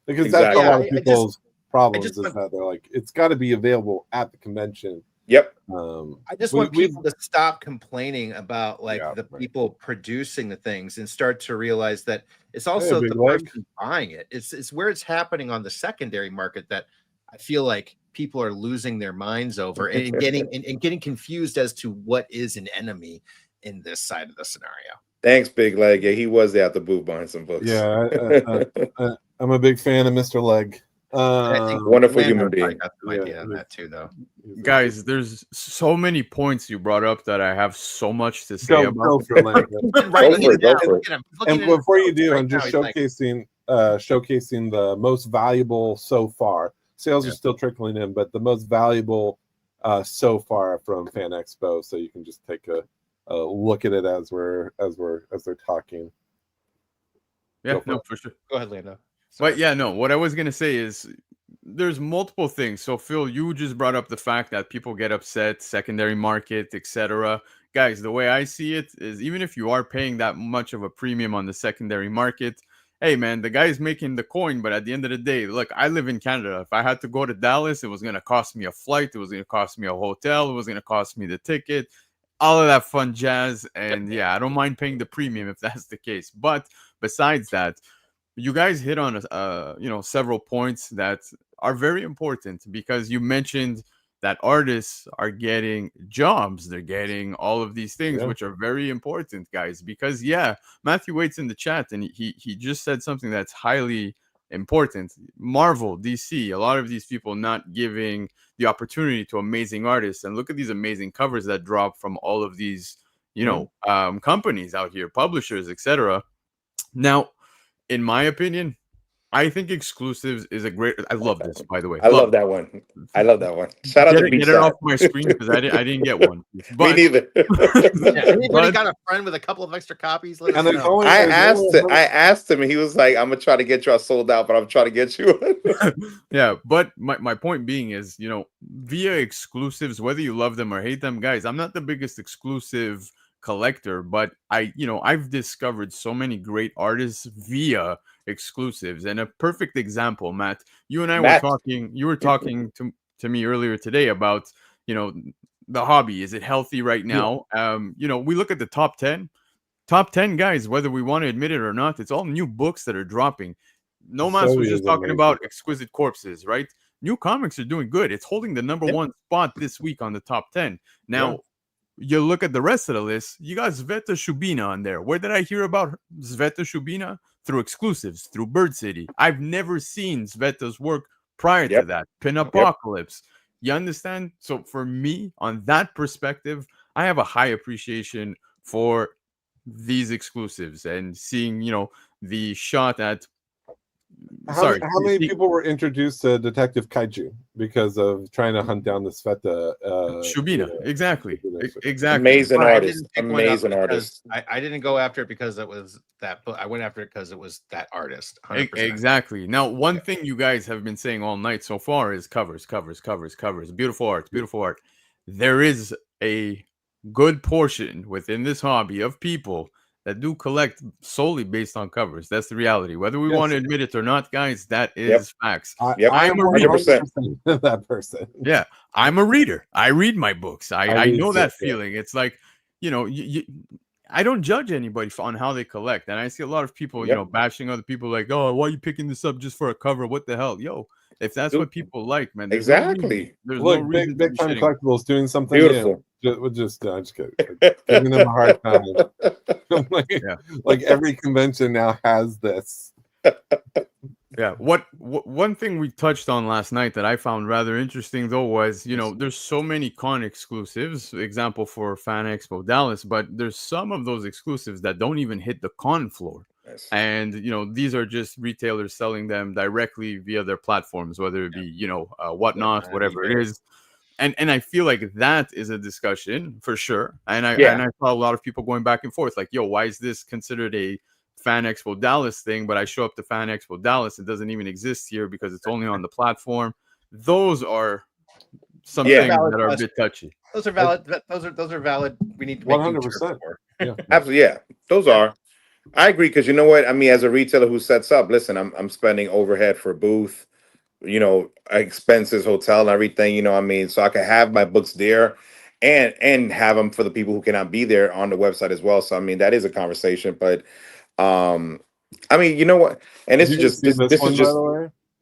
A: because that's
E: Exactly.
A: a lot of people's problems
C: just
A: is
C: want-
A: that they're like, it's got to be available at the convention.
E: Yep.
C: I just want people to stop complaining about like the people producing the things and start to realize that it's also the person buying it. It's where it's happening on the secondary market that I feel like people are losing their minds over and getting confused as to what is an enemy in this side of the scenario.
E: Thanks, Big Leg. Yeah, he was there at the booth buying some books.
A: Yeah, I'm a big fan of Mr. Leg.
C: I think
E: wonderful human being.
C: Got some idea on that too, though.
D: Guys, there's so many points you brought up that I have so much to say about.
A: Go for it. And before you do, I'm just showcasing the most valuable so far. Sales are still trickling in, but the most valuable so far from Fan Expo. So you can just take a look at it as they're talking.
D: Yeah, no, for sure.
C: Go ahead, Lando.
D: But yeah, no, what I was gonna say is there's multiple things. So Phil, you just brought up the fact that people get upset, secondary market, etc. Guys, the way I see it is even if you are paying that much of a premium on the secondary market, hey man, the guy's making the coin, but at the end of the day, look, I live in Canada. If I had to go to Dallas, it was gonna cost me a flight, it was gonna cost me a hotel, it was gonna cost me the ticket, all of that fun jazz. And yeah, I don't mind paying the premium if that's the case. But besides that, you guys hit on several points that are very important, because you mentioned that artists are getting jobs, they're getting all of these things, which are very important, guys. Because Matthew Waite's in the chat and he just said something that's highly important. Marvel, DC, a lot of these people not giving the opportunity to amazing artists. And look at these amazing covers that drop from all of these companies out here, publishers, etc. Now, in my opinion, I think exclusives is a great. I love this, by the way.
E: I love that one. I love that one. Shout out to
D: Get it off my screen because I didn't get one.
E: Me neither.
C: Anybody got a friend with a couple of extra copies? Let us know.
E: I asked him, and he was like, "I'm gonna try to get you. I sold out, but I'm trying to get you."
D: Yeah, but my point being is, via exclusives, whether you love them or hate them, guys, I'm not the biggest exclusive collector, but I've discovered so many great artists via exclusives. And a perfect example, Matt, you and I were talking, you were talking to me earlier today about, the hobby. Is it healthy right now? We look at the top 10 guys, whether we want to admit it or not, it's all new books that are dropping. Nomas was just talking about Exquisite Corpses, right? New comics are doing good. It's holding the number one spot this week on the top 10. Now, you look at the rest of the list, you got Sveta Shubina on there. Where did I hear about Sveta Shubina? Through exclusives, through Bird City. I've never seen Sveta's work prior to that. Pin Apocalypse. You understand? So for me, on that perspective, I have a high appreciation for these exclusives and seeing, the shot at
A: How many people were introduced to Detective Kaiju because of trying to hunt down the Sveta
D: Shubina? Exactly.
E: Amazing artist.
C: I didn't go after it because it was that book. I went after it because it was that artist. 100%.
D: Exactly. Now, one thing you guys have been saying all night so far is covers. Beautiful art. There is a good portion within this hobby of people that do collect solely based on covers. That's the reality. Whether we want to admit it or not, guys, that is facts.
A: I'm a reader. That person.
D: Yeah, I'm a reader. I read my books. I know that feeling. It's like, I don't judge anybody on how they collect. And I see a lot of people, bashing other people like, oh, why are you picking this up just for a cover? What the hell? Yo, if that's what people like, man.
E: Exactly.
A: There's no reason big time collectibles doing something beautiful. We'll just kidding. Giving them a hard time. Like every convention now has this.
D: Yeah. One thing we touched on last night that I found rather interesting though was, there's so many con exclusives, example for Fan Expo Dallas, but there's some of those exclusives that don't even hit the con floor. Yes. And these are just retailers selling them directly via their platforms, whether it be Whatnot, whatever it is. and I feel like that is a discussion for sure. And I saw a lot of people going back and forth, like, yo, why is this considered a Fan Expo Dallas thing? But I show up to Fan Expo Dallas, it doesn't even exist here because it's only on the platform. Those are some things that are a bit touchy.
C: Those are valid. Those are valid. We need to make
A: 100%.
E: Yeah, absolutely. Yeah, those are. I agree, because you know what I mean. As a retailer who sets up, listen, I'm spending overhead for booth, expenses, hotel, and everything. You know what I mean, so I can have my books there, and have them for the people who cannot be there on the website as well. So I mean, that is a conversation. But I mean, you know what? And this is just this is just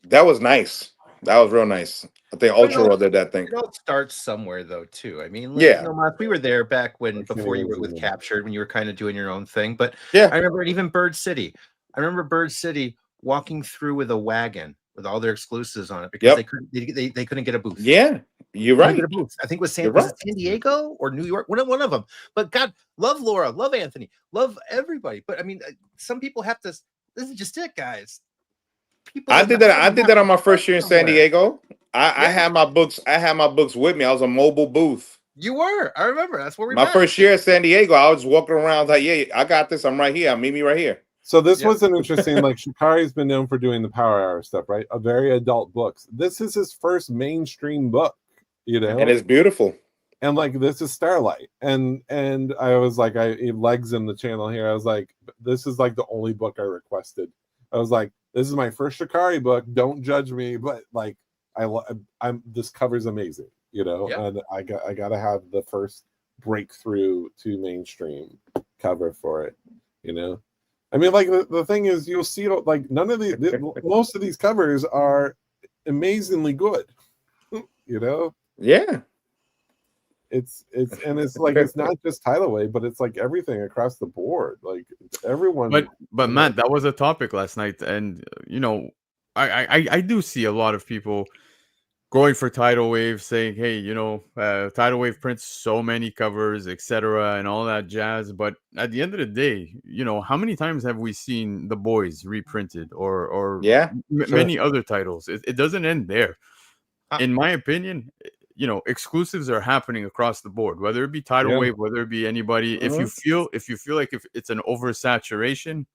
E: that was nice. That was real nice. I think Ultra did that thing.
C: It all starts somewhere, though, too. I mean, we were there back before you were with Captured, when you were kind of doing your own thing. But I remember even Bird City. I remember Bird City walking through with a wagon with all their exclusives on it because they couldn't get a booth.
E: Yeah, you're right.
C: I think it was San Diego or New York, one of them. But God, love Laura, love Anthony, love everybody. But I mean, some people have to. This is just it, guys.
E: I did that on my first year in San Diego. I had my books. I had my books with me. I was a mobile booth.
C: You were. I remember. That's where we
E: met. My first year at San Diego, I was walking around like, yeah, I got this. I'm right here. Meet me right here.
A: So this was an interesting, like, Shikari's been known for doing the Power Hour stuff, right? A very adult books. This is his first mainstream book, and
E: it's beautiful.
A: And like, this is Starlight, and I was like, legs in the channel here. I was like, this is like the only book I requested. I was like, this is my first Shikari book. Don't judge me, but like, this cover's amazing, and I gotta have the first breakthrough to mainstream cover for it, I mean, like, the thing is, you'll see, like, none of most of these covers are amazingly good,
E: Yeah.
A: It's like, it's not just Tidal Wave, but it's like everything across the board, like everyone.
D: But Matt, that was a topic last night, and I do see a lot of people going for Tidal Wave, saying, hey, Tidal Wave prints so many covers, etc., and all that jazz. But at the end of the day, how many times have we seen The Boys reprinted or many other titles? It doesn't end there. In my opinion, exclusives are happening across the board, whether it be Tidal Wave, whether it be anybody. If you feel like if it's an oversaturation,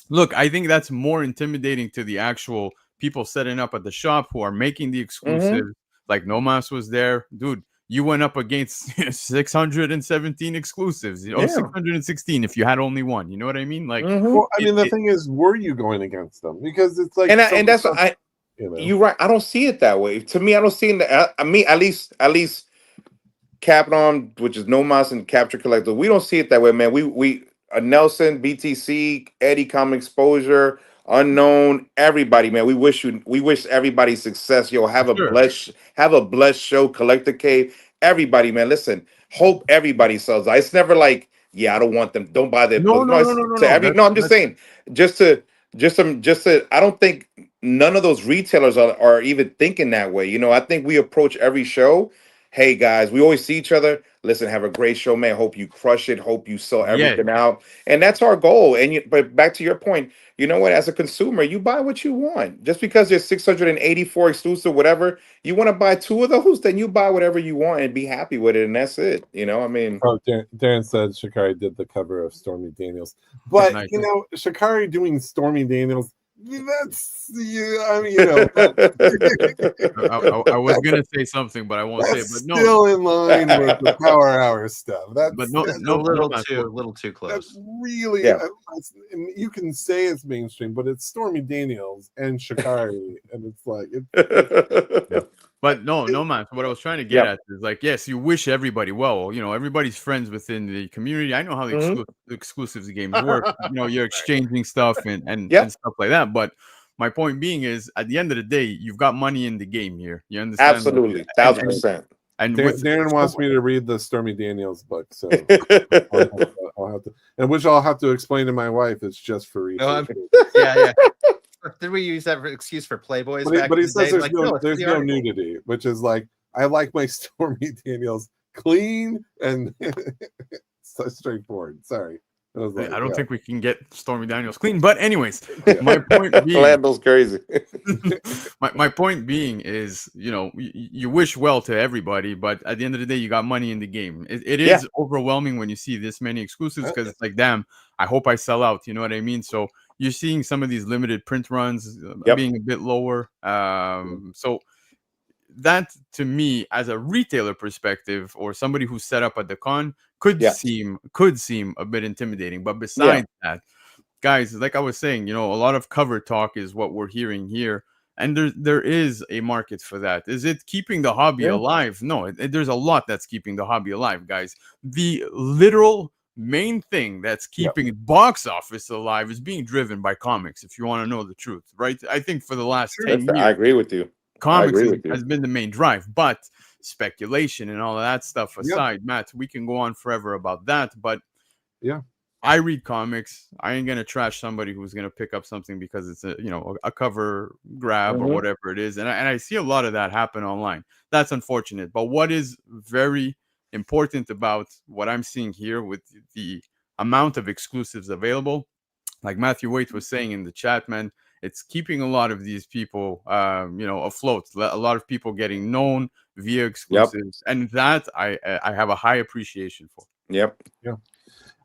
D: look, I think that's more intimidating to the actual people setting up at the shop who are making the exclusive. Like Nomas was there, dude. You went up against 617 exclusives, 616 if you had only one. You know what I mean? Like,
A: well, I mean, the thing is, were you going against them? Because it's like,
E: and that's what you're right. I don't see it that way. To me, I don't see it. I mean, at least Capcom, which is Nomas and Capture Collector, we don't see it that way, man. We Nelson, BTC, Eddie, Common Exposure, Unknown, everybody, man. We wish everybody success. Have a blessed show. Collector Cave, everybody, man. Listen, hope everybody sells out. It's never like, I don't want them. Don't buy their books. No, I'm just saying, just to. I don't think none of those retailers are even thinking that way. I think we approach every show. Hey guys, we always see each other. Listen, have a great show, man. Hope you crush it. Hope you sell everything out. And that's our goal. But back to your point, you know what? As a consumer, you buy what you want. Just because there's 684 exclusive, whatever, you want to buy 2 of those, then you buy whatever you want and be happy with it. And that's it. I mean,
A: Darren said Shikari did the cover of Stormy Daniels, but nice. Shikari doing Stormy Daniels. That's I mean,
D: I was gonna say something, but I won't say it. But no,
A: still in line with the Power Hour stuff. That's
C: a little too close.
A: That's really you can say it's mainstream, but it's Stormy Daniels and Shikari, and it's like
D: But no, man. What I was trying to get at is like, yes, you wish everybody well. Everybody's friends within the community. I know how the exclusives games work. You're exchanging stuff and stuff like that. But my point being is, at the end of the day, you've got money in the game here. You understand?
E: Absolutely, 1,000%.
A: And Darren wants me to read the Stormy Daniels book, so I'll have to, and which I'll have to explain to my wife. It's just for research.
C: Yeah. Did we use that excuse for Playboys?
A: But he says there's no nudity, which is like, I like my Stormy Daniels clean and so straightforward. Sorry. Like,
D: I don't think we can get Stormy Daniels clean. But anyways,
A: Yeah.
D: my point being,
E: Lando's crazy.
D: my point being is, you know, you wish well to everybody, but at the end of the day, you got money in the game. It is overwhelming when you see this many exclusives, because it's like, damn, I hope I sell out. You know what I mean? So you're seeing some of these limited print runs being a bit lower. So that, to me, as a retailer perspective or somebody who's set up at the con, could seem a bit intimidating. But besides that, guys, like I was saying, you know, a lot of cover talk is what we're hearing here, and there is a market for that. Is it keeping the hobby alive? No, there's a lot that's keeping the hobby alive, guys. The literal main thing that's keeping box office alive is being driven by comics, if you want to know the truth, right? I think for the last 10 years,
E: I agree with you.
D: comics has been the main drive, but speculation and all of that stuff aside, Matt, we can go on forever about that. But I read comics. I ain't gonna trash somebody who's gonna pick up something because it's a cover grab or whatever it is, and I see a lot of that happen online. That's unfortunate. But what is very important about what I'm seeing here with the amount of exclusives available, like Matthew Waite was saying in the chat, man, it's keeping a lot of these people, afloat. A lot of people getting known via exclusives, and that I have a high appreciation for.
A: Yeah.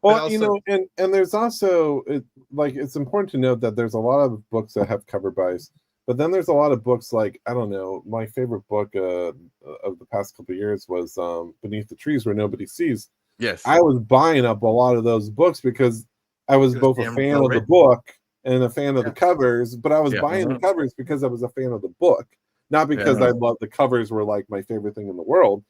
A: Well, also, and there's also it's important to note that there's a lot of books that have cover buys, but then there's a lot of books like, I don't know, my favorite book of the past couple of years was Beneath the Trees Where Nobody Sees.
D: Yes,
A: I was buying up a lot of those books because I was both a fan of the book and a fan of the covers, but I was buying the covers because I was a fan of the book, not because I loved the covers were like my favorite thing in the world.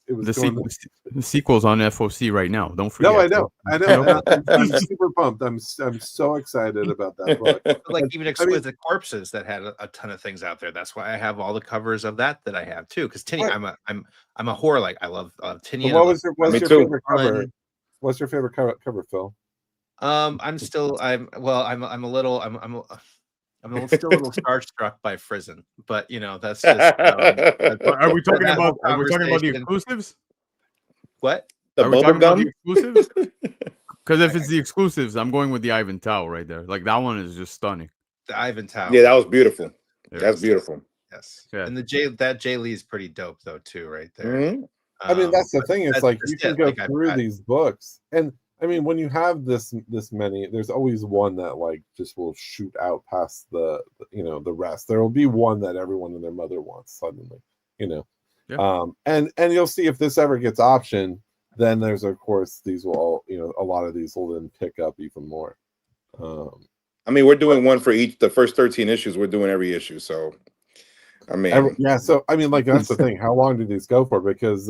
A: It was
D: the sequel's on FOC right now. Don't forget.
A: No, I know. I'm super pumped. I'm so excited about that book.
C: Like even Exquisite Corpses that had a ton of things out there. That's why I have all the covers of that I have too. Because Tinian, I'm a horror. Like I love Tinian.
A: What was your favorite cover? What's your favorite cover, Phil?
C: I'm still still a little starstruck by Frizen, but that's just.
D: Are we talking about the exclusives?
C: What?
E: The bubble gum
D: exclusives? Because if it's the exclusives, I'm going with the Ivan Tao right there. Like that one is just stunning.
C: The Ivan Tao.
E: Yeah, that was beautiful. That's beautiful.
C: Yes. Yeah. And Jay Lee is pretty dope though too, right there.
A: Mm-hmm. I mean, that's the thing. It's like you can go through these books, and I mean, when you have this many, there's always one that like just will shoot out past the rest. There will be one that everyone and their mother wants suddenly, and you'll see if this ever gets optioned, then there's of course these will all, a lot of these will then pick up even more.
E: I mean, we're doing one for each. The first 13 issues, we're doing every issue. So, I mean,
A: So I mean, like that's the thing. How long do these go for? Because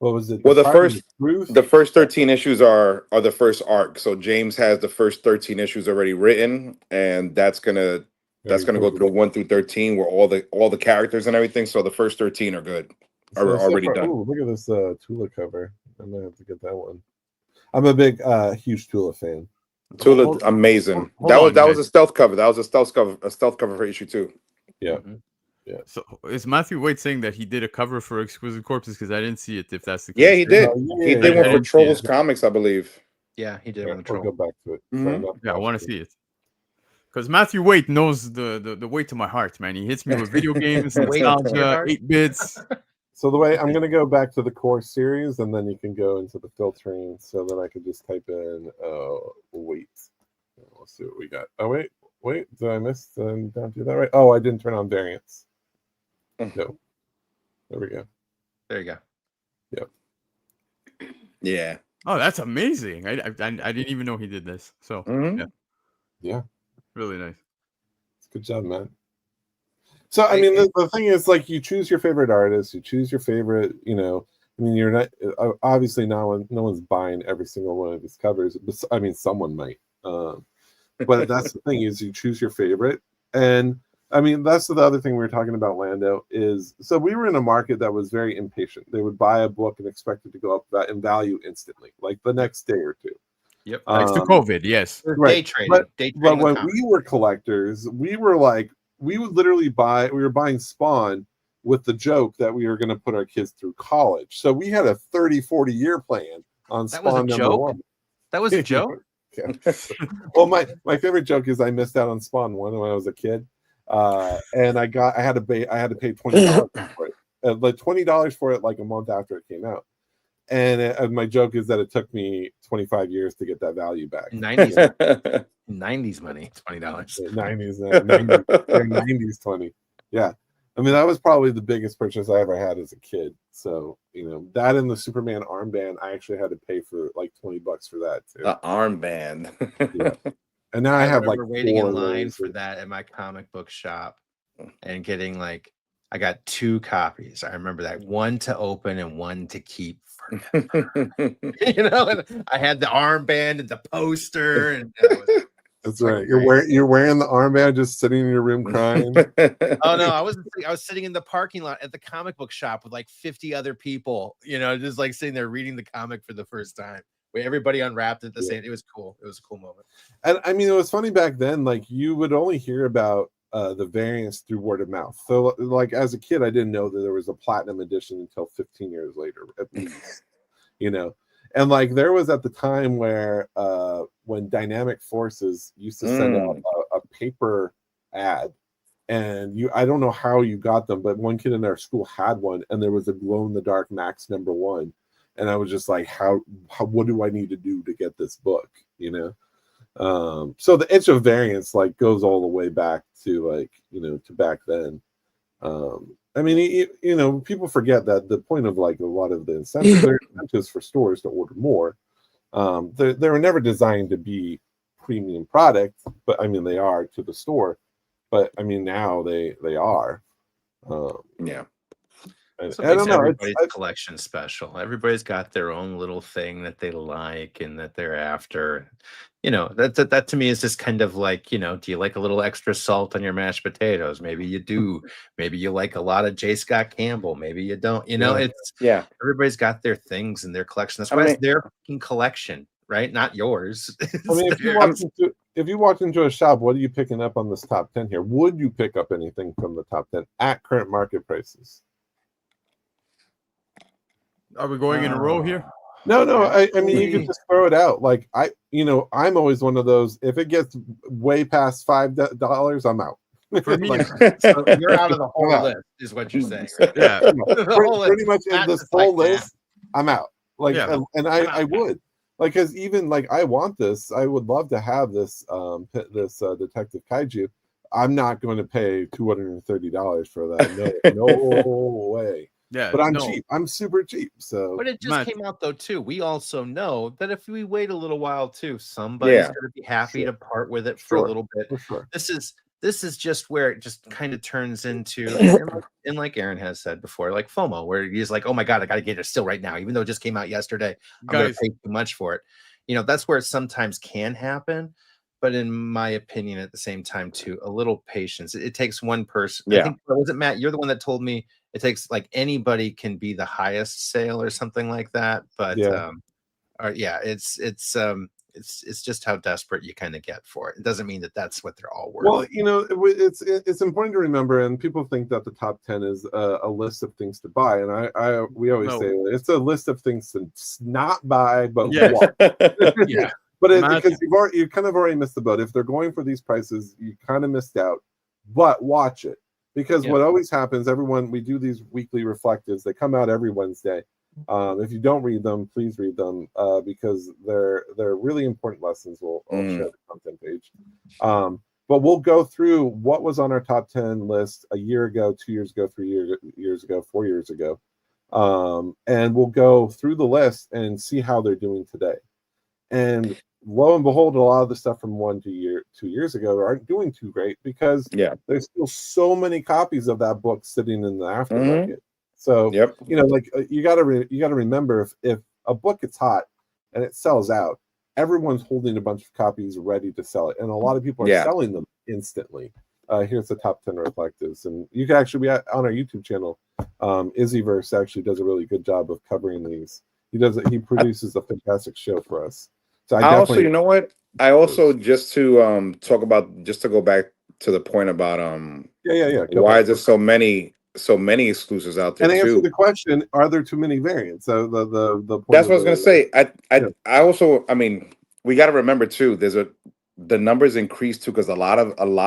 A: what was it?
E: Well, the first 13 issues are the first arc. So James has the first 13 issues already written, and that's gonna go through 1 through 13, where all the characters and everything. So the first 13 are good, already done.
A: Ooh, look at this Tula cover. I might have to get that one. I'm a big, huge Tula fan.
E: Tula, amazing. That was a stealth cover. That was a stealth cover for issue 2.
A: Yeah. Mm-hmm.
D: Yeah. So is Matthew Waite saying that he did a cover for Exquisite Corpses? Because I didn't see it. If that's the case,
E: yeah, he did. He did one for Trolls Comics, I believe.
C: Yeah, he did one.
A: We'll go back to it.
E: Mm-hmm.
D: Yeah, I want to see it. Because Matthew Waite knows the way to my heart, man. He hits me with video games, nostalgia, 8 bits.
A: So the way I'm going to go back to the core series, and then you can go into the filtering. So then I could just type in Wait. Let's see what we got. Oh wait, did I miss? Did I not do that right? Oh, I didn't turn on variants. No. There we go.
C: There you go.
A: Yep.
E: Yeah.
D: Oh, that's amazing. I didn't even know he did this. So
A: yeah.
D: Really nice.
A: Good job, man. So I mean, the thing is, like, you choose your favorite artist, you choose your favorite, I mean, you're not obviously no one's buying every single one of his covers, but I mean, someone might. But that's the thing, is you choose your favorite. And I mean, that's the other thing we were talking about, Lando, is so we were in a market that was very impatient. They would buy a book and expect it to go up in value instantly, like the next day or two.
D: Yep. Thanks to COVID, yes.
A: Right.
C: Day trading.
A: But when we were collectors, we were like, we would literally we were buying Spawn with the joke that we were going to put our kids through college. So we had a 30-40 year plan on Spawn number 1.
C: That was a joke.
A: Yeah. Well, my favorite joke is I missed out on Spawn 1 when I was a kid, and I had to pay $20 for it, like $20 for it, like a month after it came out. And my joke is that it took me 25 years to get that value back.
C: 90s money, $20.
A: 90s 20. Yeah. I mean, that was probably the biggest purchase I ever had as a kid. So, that and the Superman armband, I actually had to pay for like $20 for that too.
E: The armband.
A: Yeah. And now I have like
C: waiting in line for that at my comic book shop and getting I got 2 copies. I remember that, one to open and one to keep forever. And I had the armband and the poster, and
A: that's right. You're wearing the armband, just sitting in your room crying.
C: Oh no, I was sitting in the parking lot at the comic book shop with like 50 other people, just like sitting there reading the comic for the first time. Everybody unwrapped at the same. It was cool. It was a cool moment.
A: And I mean, it was funny back then. Like, you would only hear about the variants through word of mouth. So, like, as a kid, I didn't know that there was a platinum edition until 15 years later, at least. And like, there was at the time where when Dynamic Forces used to send out a paper ad, and I don't know how you got them, but one kid in our school had one, and there was a glow in the dark Max #1, and I was just like, how what do I need to do to get this book? So the itch of variants like goes all the way back to to back then. I mean, people forget that the point of like a lot of the incentives for stores to order more, they were never designed to be premium product, but I mean, they are to the store, but I mean, now they are.
E: Yeah.
C: So I don't know. Everybody's collection special. Everybody's got their own little thing that they like and that they're after. That to me is just kind of like, do you like a little extra salt on your mashed potatoes? Maybe you do. Maybe you like a lot of J. Scott Campbell. Maybe you don't. Everybody's got their things in their collection. That's why it's their fucking collection, right? Not yours.
A: I mean, if you walked into a shop, what are you picking up on this top 10 here? Would you pick up anything from the top 10 at current market prices?
D: Are we going in a row here?
A: No. I mean, you can just throw it out. Like, I'm always one of those. If it gets way past $5, I'm out.
C: For me, so you're out of the whole list, is what you're saying.
A: Yeah, pretty much in this whole list, I'm out. Like, and I would like, because even like, I want this. I would love to have this Detective Kaiju. I'm not going to pay $230 for that. No way.
D: Yeah,
A: but I'm cheap. I'm super cheap. So,
C: but it just came out though too. We also know that if we wait a little while too, somebody's going to be happy to part with it for a little bit. This is just where it just kind of turns into, and like Aaron has said before, like FOMO, where he's like, oh my god, I got to get it still right now, even though it just came out yesterday. I'm going to pay too much for it. That's where it sometimes can happen. But in my opinion, at the same time, too, a little patience. It takes one person.
E: Yeah.
C: I think, was it Matt? You're the one that told me it takes like anybody can be the highest sale or something like that. But it's just how desperate you kind of get for it. It doesn't mean that that's what they're all worth.
A: Well, it's important to remember, and people think that the top 10 is a list of things to buy, and we always say it's a list of things to not buy, but want.
C: Yeah.
A: But because you kind of already missed the boat. If they're going for these prices, you kind of missed out. But watch it, because what always happens, we do these weekly reflectives. They come out every Wednesday. If you don't read them, please read them, because they're really important lessons. We'll share the content page. But we'll go through what was on our top 10 list a year ago, 2 years ago, 3 years ago, 4 years ago, and we'll go through the list and see how they're doing today. And lo and behold, a lot of the stuff from 2 years ago aren't doing too great, because there's still so many copies of that book sitting in the aftermarket. So you got to remember, if a book gets hot and it sells out, everyone's holding a bunch of copies ready to sell it, and a lot of people are selling them instantly. Here's the top 10 reflectives, and you can actually be on our YouTube channel. Izzyverse actually does a really good job of covering these. He produces a fantastic show for us. So I
E: also, you know what? I also, just to go back to the point about why is there so many exclusives out there?
A: And answer the question: are there too many variants? So the point
E: that's what I was gonna say. I also, I mean, we got to remember too. The numbers increased too because a lot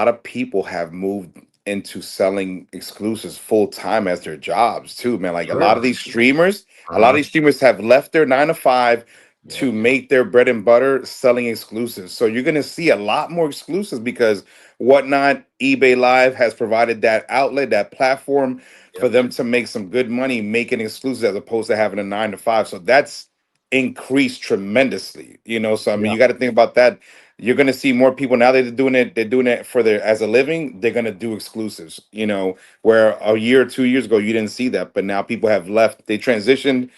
E: of people have moved into selling exclusives full time as their jobs too, man. Like
C: Sure.
E: a lot of these streamers have left their 9 to 5 to make their bread and butter selling exclusives. So you're gonna see a lot more exclusives because Whatnot, eBay Live has provided that outlet, that platform for them to make some good money making exclusives as opposed to having a 9 to 5. So that's increased tremendously, So I mean,
A: Yeah.
E: you got to think about that. You're going to see more people now that they're doing it for their as a living. They're going to do exclusives, where a year or 2 years ago you didn't see that, but now people have left. They transitioned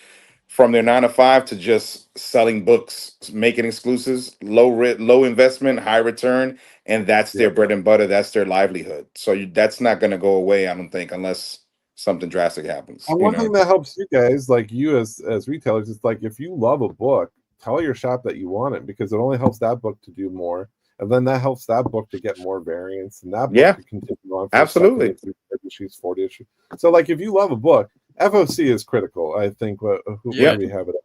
E: from their 9 to 5 to just selling books, making exclusives, low investment, high return, and that's their bread and butter. That's their livelihood. So that's not going to go away, I don't think, unless something drastic happens.
A: And one thing that helps you guys, like you as retailers, is like if you love a book, tell your shop that you want it because it only helps that book to do more, and then that helps that book to get more variants, and that book to continue on. For
E: Absolutely.
A: Issues, 40 issues. So, like, if you love a book, FOC is critical. I think. Where do we have it?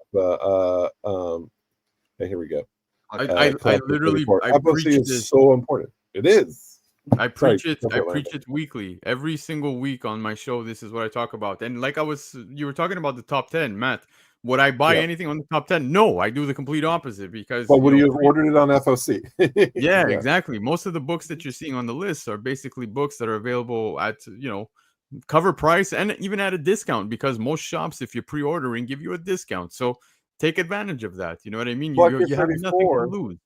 A: Here we go.
D: I literally
A: FOC is so important. It is.
D: I preach it weekly, every single week on my show. This is what I talk about. And like you were talking about the top 10, Matt. Would I buy anything on the top 10? No, I do the complete opposite because.
A: But would you have ordered it on FOC?
D: Yeah, exactly. Most of the books that you're seeing on the list are basically books that are available at cover price and even at a discount because most shops, if you're pre-ordering, give you a discount. So take advantage of that. You know what I mean? You have nothing to lose.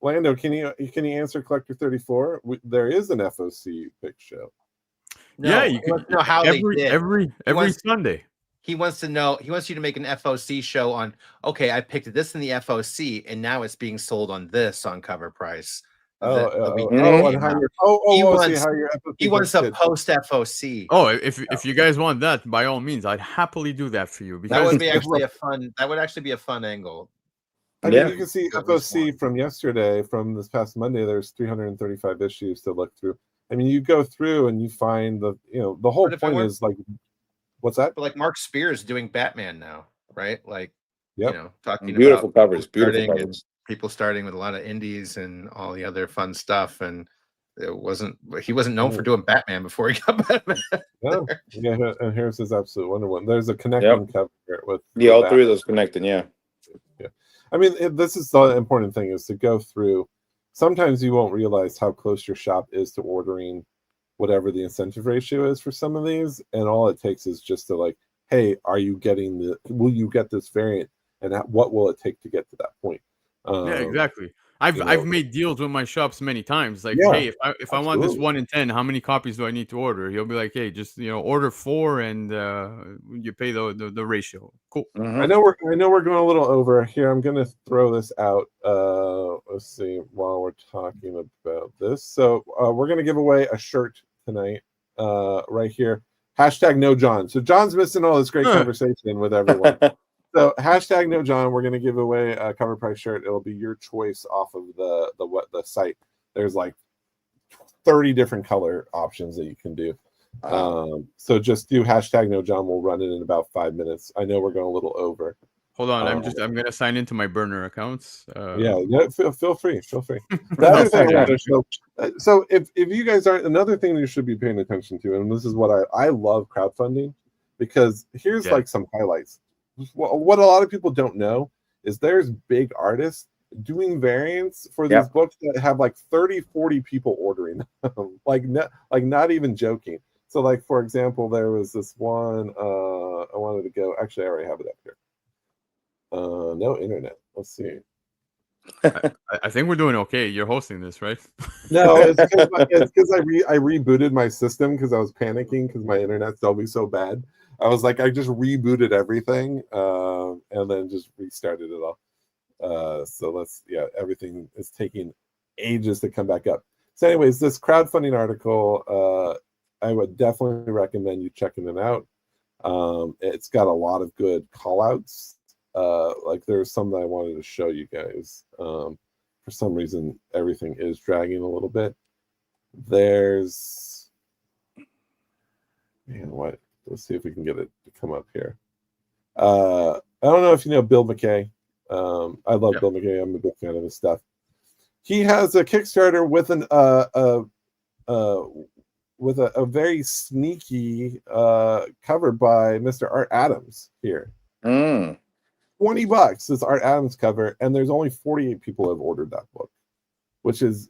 A: Lando, can you answer Collector 34? There is an FOC pick show.
C: No, you can know how
D: every Sunday.
C: He wants to know. He wants you to make an FOC show on. Okay, I picked this in the FOC, and now it's being sold on this on cover price.
A: He wants
C: a post FOC.
D: Oh, if you guys want that, by all means, I'd happily do that for you. Because
C: that would be actually a fun. That would actually be a fun angle.
A: I mean, you can see FOC from yesterday, from this past Monday. There's 335 issues to look through. I mean, you go through and you find the whole point is like, what's that?
C: But like Mark Spears doing Batman now, right? Like, talking
E: beautiful
C: about
E: covers, beautiful covers.
C: People starting with a lot of indies and all the other fun stuff, and he wasn't known for doing Batman before he got Batman.
A: And here's his Absolute Wonder Woman. There's a connecting cover with
E: all Batman. 3 of those connecting. Yeah.
A: I mean, this is the important thing is to go through. Sometimes you won't realize how close your shop is to ordering whatever the incentive ratio is for some of these, and all it takes is just to like, hey, will you get this variant, and what will it take to get to that point?
D: Yeah, exactly. I've made deals with my shops many times. Like, hey, if I want this 1 in 10, how many copies do I need to order? He'll be like, hey, just order 4 and you pay the ratio. Cool.
A: Mm-hmm. I know we're going a little over here. I'm gonna throw this out. Let's see while we're talking about this. So we're gonna give away a shirt tonight. Right here. #NoJohn. So John's missing all this great conversation with everyone. So #NoJohn, we're going to give away a cover price shirt. It'll be your choice off of the site. There's like 30 different color options that you can do. So just do #NoJohn. We'll run it in about 5 minutes. I know we're going a little over.
D: Hold on, I'm going to sign into my burner accounts.
A: Feel free. The other thing I want to show. So if you guys aren't, another thing you should be paying attention to, and this is what I love crowdfunding, because here's like some highlights. What a lot of people don't know is there's big artists doing variants for these books that have like 30-40 people ordering them. like not even joking. So like, for example, there was this one I wanted to go, actually I already have it up here. No internet. Let's see.
D: I think we're doing okay. You're hosting this, right?
A: No, it's because I rebooted my system because I was panicking because my internet's always so bad. I was like, I just rebooted everything and then just restarted it all. So everything is taking ages to come back up. So anyways, this crowdfunding article, I would definitely recommend you checking it out. It's got a lot of good call outs. Like there's some that I wanted to show you guys. For some reason, everything is dragging a little bit. There's, what? Let's see if we can get it to come up here. I don't know if you know Bill McKay. I love Bill McKay. I'm a big fan of his stuff. He has a Kickstarter with a very sneaky cover by Mr. Art Adams here. $20. This Art Adams cover, and there's only 48 people who have ordered that book, which is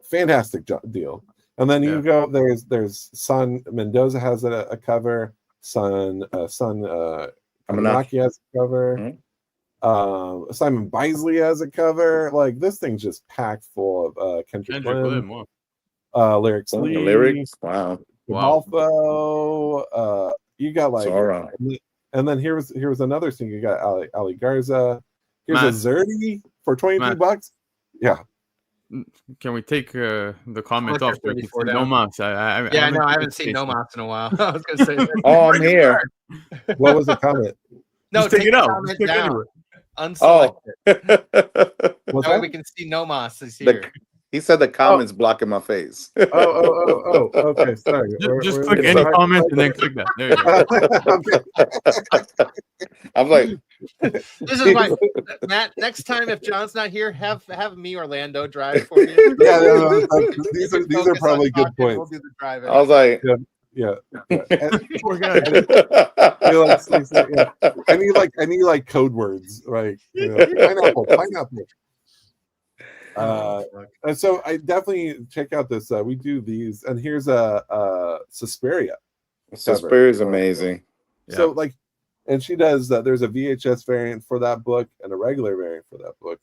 A: fantastic deal. And then you go, there's Son Mendoza has a cover. Son Kaminaki has a cover. Simon Bisley has a cover. Like, this thing's just packed full of Kendrick Lamar, Lyrics Lee,
E: lyrics. Wow.
A: Malfo. You got like
E: Zora.
A: And then here's another thing. You got Ali Garza. Here's a Zerdy for $22. Yeah.
D: Can we take the comment off? No Mas.
C: I haven't seen No Mas in a while. I was gonna say.
E: I'm here.
A: What was the comment?
C: No,
D: take it out.
C: Down. Unselected. That way we can see No Mas is here.
E: He said the comments blocking my face.
A: Okay, sorry.
D: Just click any comment and then click that. There you go.
E: I'm like,
C: this is my Matt. Next time, if John's not here, have me Orlando drive for you.
A: Yeah, these are probably good points.
C: We'll do the driving.
E: I was like,
A: yeah.
D: Poor guy.
A: I need like code words, like pineapple. And so I definitely check out this. We do these, and here's a Suspiria.
E: Suspiria is amazing.
A: So and she does. There's a VHS variant for that book and a regular variant for that book.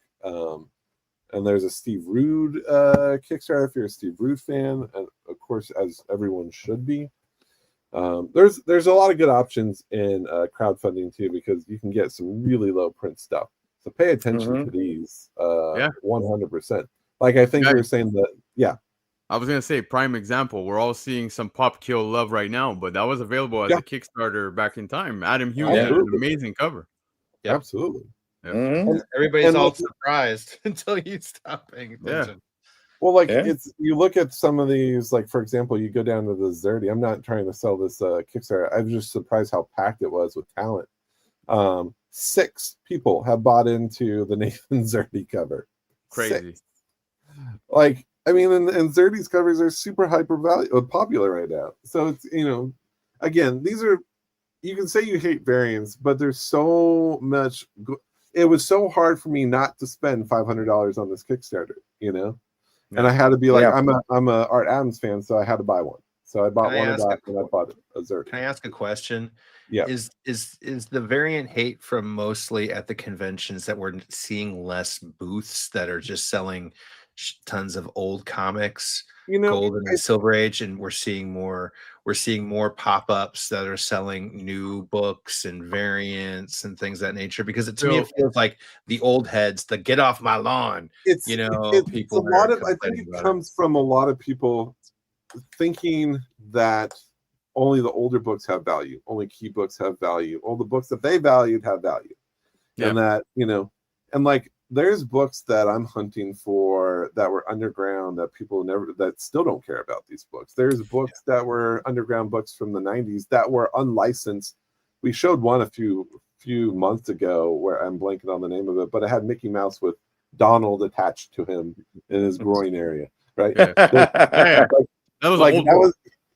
A: And there's a Steve Rude Kickstarter if you're a Steve Rude fan, and of course, as everyone should be. There's a lot of good options in crowdfunding too, because you can get some really low print stuff. So pay attention to these 100%. Like I think you're saying that,
D: I was gonna say prime example. We're all seeing some pop kill love right now, but that was available as a Kickstarter back in time. Adam Hughes had an amazing cover.
A: Absolutely.
C: And everybody's all surprised until you stop paying attention.
A: Well, it's you look at some of these, like for example, you go down to the Zerdy. I'm not trying to sell this Kickstarter. I was just surprised how packed it was with talent. 6 people have bought into the Nathan Zerdy cover.
D: Crazy.
A: 6. Like, I mean, and Zerdy's covers are super popular right now. So it's, again, these are, you can say you hate variants, but there's so much. It was so hard for me not to spend $500 on this Kickstarter, and I had to be like, I'm a Art Adams fan, so I had to buy one. So I bought one of that, and I bought a Zerdy.
C: Can I ask a question?
A: Yeah.
C: Is the variant hate from mostly at the conventions that we're seeing less booths that are just selling tons of old comics, Golden and Silver Age, and we're seeing more pop-ups that are selling new books and variants and things of that nature? Because to me it feels like the old heads, the get off my lawn.
A: It's
C: people.
A: A lot of, I think it comes from a lot of people thinking that only the older books have value, only key books have value, all the books that they valued have value, and that and like there's books that I'm hunting for that were underground that people that still don't care about these books. There's books that were underground books from the 90s that were unlicensed. We showed one a few months ago where I'm blanking on the name of it, but it had Mickey Mouse with Donald attached to him in his groin area, right?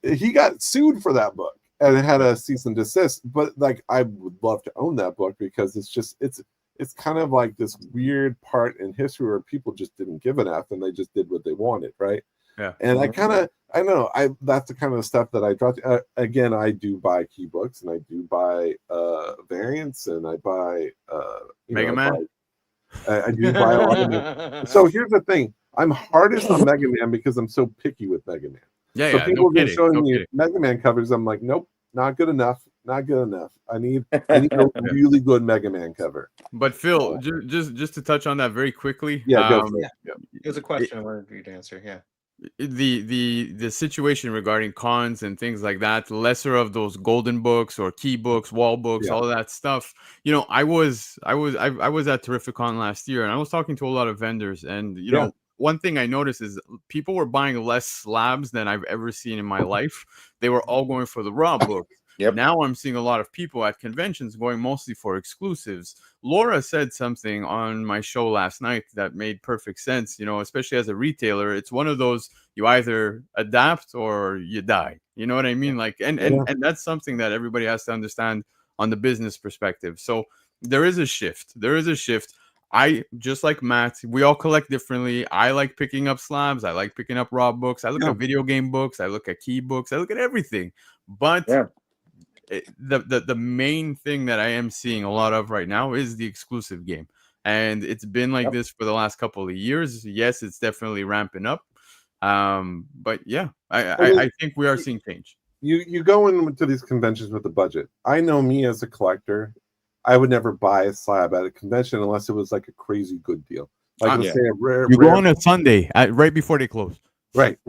A: He got sued for that book and it had a cease and desist. But like, I would love to own that book because it's kind of like this weird part in history where people just didn't give an F and they just did what they wanted, right? Yeah. And I know that's the kind of stuff that I draw to. Again, I do buy key books and I do buy variants and I buy
D: Mega Man.
A: I do buy a lot of them. So here's the thing: I'm hardest on Mega Man because I'm so picky with Mega Man. So people have been showing me Mega Man covers. I'm like, nope, not good enough. Not good enough. I need a really good Mega Man cover.
D: But Phil, just to touch on that very quickly.
C: There's a question I wanted you to answer. Yeah.
D: The situation regarding cons and things like that, lesser of those golden books or key books, wall books, all of that stuff. I was at Terrificon last year and I was talking to a lot of vendors, and one thing I noticed is people were buying less slabs than I've ever seen in my life. They were all going for the raw books.
E: Yep.
D: Now I'm seeing a lot of people at conventions going mostly for exclusives. Laura said something on my show last night that made perfect sense. You know, especially as a retailer, it's one of those, you either adapt or you die. You know what I mean? Like, and that's something that everybody has to understand on the business perspective. So there is a shift. I, just like Matt, we all collect differently. I like picking up slabs. I like picking up raw books. I look at video game books. I look at key books. I look at everything. But the main thing that I am seeing a lot of right now is the exclusive game. And it's been like this for the last couple of years. Yes, it's definitely ramping up. But yeah, I think we are seeing change.
A: You go into these conventions with a budget. I know me as a collector, I would never buy a slab at a convention unless it was like a crazy good deal. Like let's say a rare.
D: You go on a Sunday right before they close.
A: Right.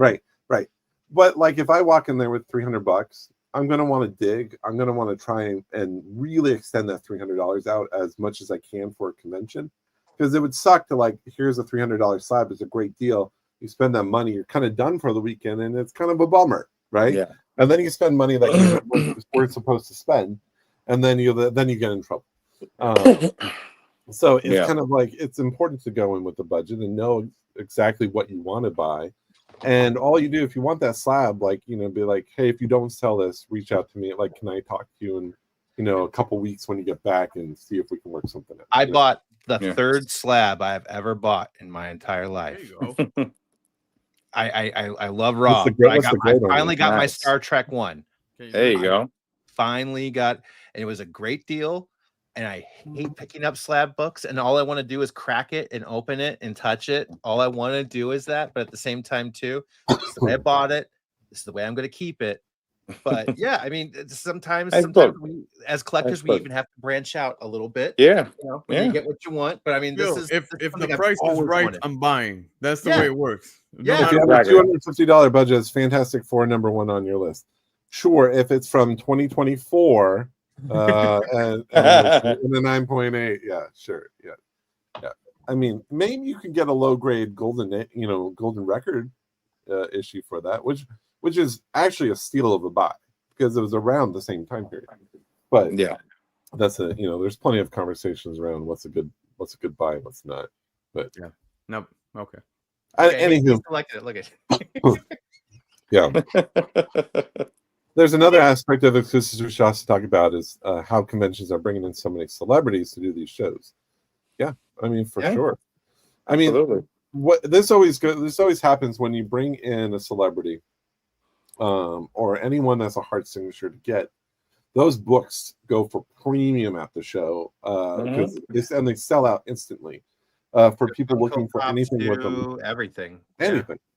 A: But like if I walk in there with $300, I'm gonna want to dig. I'm gonna want to try and really extend that $300 out as much as I can for a convention, because it would suck to like, here's a $300 slab. It's a great deal. You spend that money, you're kind of done for the weekend, and it's kind of a bummer, right? Yeah. And then you spend money that you weren't supposed to spend, and then you get in trouble. So it's kind of like, it's important to go in with the budget and know exactly what you want to buy. And all you do, if you want that slab, like, you know, be like, hey, if you don't sell this, reach out to me. Like, can I talk to you in, you know, a couple weeks when you get back and see if we can work something out?
F: I bought the third slab I've ever bought in my entire life.
D: There you go.
F: I love raw. I finally got my Star Trek one.
E: There you go.
F: Finally got, and it was a great deal. And I hate picking up slab books, and all I want to do is crack it and open it and touch it. All I want to do is that, but at the same time, too, this is the way I bought it. This is the way I'm going to keep it. But yeah, I mean, sometimes we, as collectors, we even have to branch out a little bit.
E: Yeah,
F: you know, you get what you want. But I mean, this is
D: if the price is right, I'm buying. That's the way it works.
A: Yeah, if you have a $250 budget, it's Fantastic Four #1 on your list. Sure, if it's from 2024. And a 9.8, yeah, sure, yeah. I mean, maybe you can get a low grade golden record issue for that, which is actually a steal of a buy because it was around the same time period. But yeah, that's there's plenty of conversations around what's a good buy and what's not. But
D: yeah, no, okay.
A: Anywho,
F: look at
A: yeah. There's another aspect of exclusives we should also talk about is how conventions are bringing in so many celebrities to do these shows. Yeah, I mean, for sure. I mean, absolutely. This always happens when you bring in a celebrity or anyone that's a hard signature to get. Those books go for premium at the show because they sell out instantly for people looking for anything with them.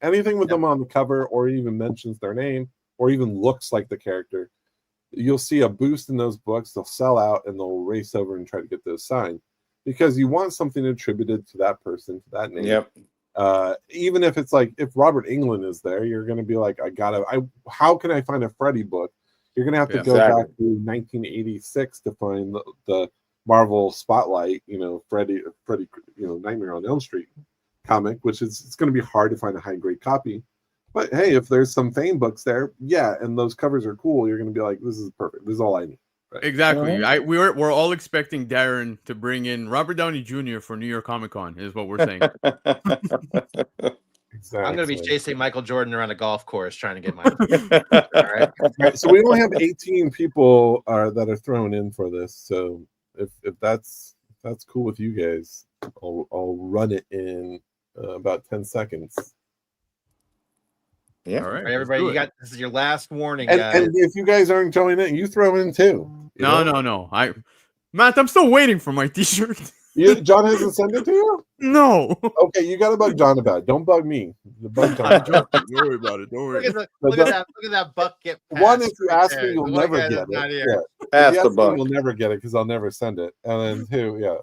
A: Anything with them on the cover or even mentions their name. Or even looks like the character, you'll see a boost in those books. They'll sell out and they'll race over and try to get those signed because you want something attributed to that person, to that name. Yep. Even if it's like if Robert Englund is there, you're going to be like, how can I find a Freddy book? You're going to have to go back to 1986 to find the Marvel Spotlight, Freddy, Nightmare on Elm Street comic, which is it's going to be hard to find a high grade copy. But hey, if there's some Fame books there, and those covers are cool, you're going to be like, this is perfect. This is all I need. Right?
D: Exactly. We're all expecting Darren to bring in Robert Downey Jr. for New York Comic Con, is what we're saying.
F: Exactly. I'm going to be chasing Michael Jordan around a golf course trying to get my.
A: All right. So we only have 18 people that are thrown in for this. So if that's cool with you guys, I'll run it in about 10 seconds.
E: Yeah.
F: All right, everybody. This is your last warning,
A: and,
F: guys.
A: And if you guys aren't joining it, you throw in too.
D: No. Matt, I'm still waiting for my T-shirt.
A: John hasn't sent it to you?
D: No.
A: Okay, you got to bug John about it. Don't bug me. Bug John.
D: Don't worry about it. Don't worry.
F: Look at that buck get passed.
A: One, if you ask me, you'll never get it. Yeah.
E: Pass the buck.
A: You'll never get it because I'll never send it. And then two,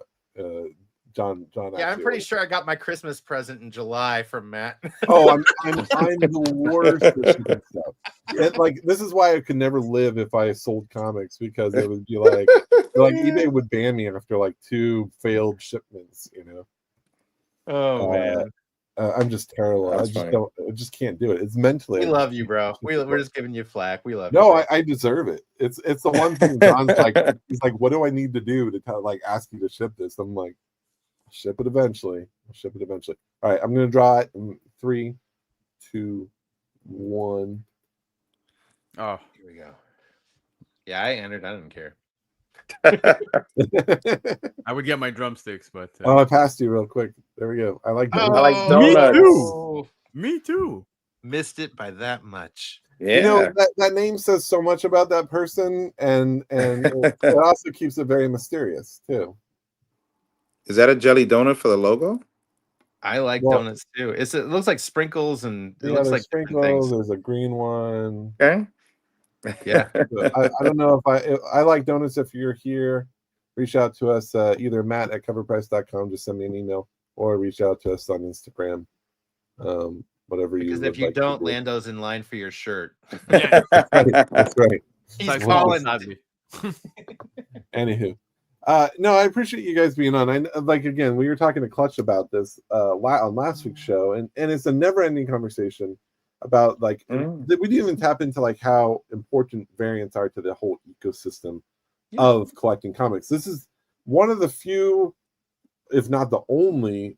A: John.
F: Yeah, I'm pretty sure I got my Christmas present in July from Matt.
A: Oh, I'm the worst for shipping stuff. And like this is why I could never live if I sold comics because it would be like eBay would ban me after like 2 failed shipments.
F: Oh man.
A: I'm just terrible.
E: That's
A: I just can't do it. It's mentally.
F: We love you, bro. We're just giving you flack. We love you.
A: No, I deserve it. It's the one thing John's like, he's like, what do I need to do to ask you to ship this? I'm like, I'll ship it eventually. All right, I'm gonna draw it in 3, 2, 1.
F: Oh, here we go. Yeah, I entered. I didn't care.
D: I would get my drumsticks, but
A: Oh, I passed you real quick. There we go. I like that.
E: I like donuts.
D: Me too.
F: Missed it by that much.
E: Yeah.
A: You know, that name says so much about that person, and it also keeps it very mysterious too.
E: Is that a jelly donut for the logo?
F: I like donuts too. It looks like sprinkles, and it looks like
A: sprinkles. There's a green one.
E: Okay.
F: Yeah.
A: I don't know if I like donuts. If you're here, reach out to us, either Matt@coverprice.com, just send me an email, or reach out to us on Instagram. Whatever you.
F: Because if you don't, Lando's in line for your shirt.
A: That's right.
F: He's calling.
A: Anywho, no, I appreciate you guys being on. Again, we were talking to Clutch about this on last week's show, and it's a never-ending conversation about we didn't even tap into how important variants are to the whole ecosystem of collecting comics. This is one of the few, if not the only,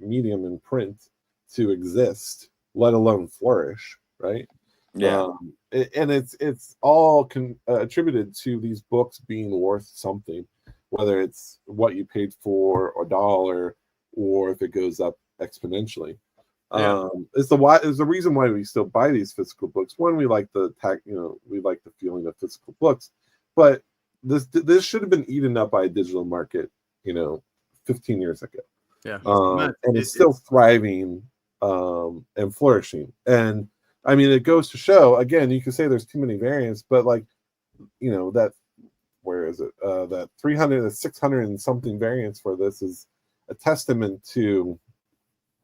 A: medium in print to exist, let alone flourish, right?
E: Yeah.
A: And it's all attributed to these books being worth something, whether it's what you paid for or dollar, or if it goes up exponentially. It's the reason why we still buy these physical books. One, we like the we like the feeling of physical books, but this should have been eaten up by a digital market, 15 years ago.
D: Yeah,
A: and it's still thriving and flourishing. And I mean, it goes to show, again, you can say there's too many variants, but that where is it? That 300 to 600 and something variants for this is a testament to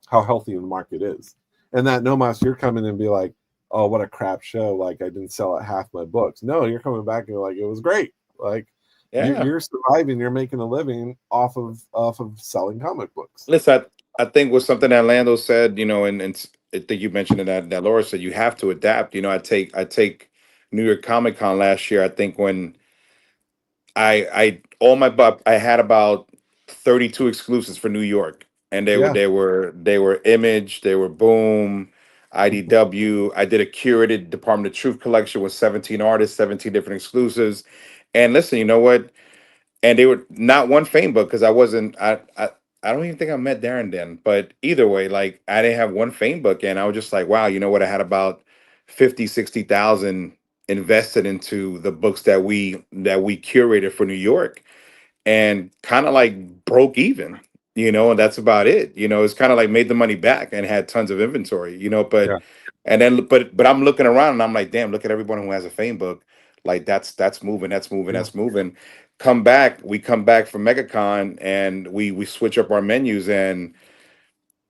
A: how healthy the market is. And that Nomas, you're coming and be like, oh, what a crap show. I didn't sell at half my books. No, you're coming back and you're like, it was great. You're surviving, you're making a living off of selling comic books.
E: Listen, I think was something that Lando said, and I think you mentioned it that Laura said, you have to adapt. I take New York Comic Con last year. I think when I had about 32 exclusives for New York, and they were Image, they were Boom, IDW. I did a curated Department of Truth collection with 17 artists, 17 different exclusives. And listen, you know what? And they were not one fame book, because I don't even think I met Darren then. But either way, I didn't have one fame book, and I was just like, wow, you know what? I had about 50,000-60,000 invested into the books that we curated for New York, and kind of broke even, and that's about it. It's kind of made the money back and had tons of inventory, but and then but I'm looking around and I'm like, damn, look at everyone who has a fame book. That's moving. We come back from MegaCon, and we switch up our menus, and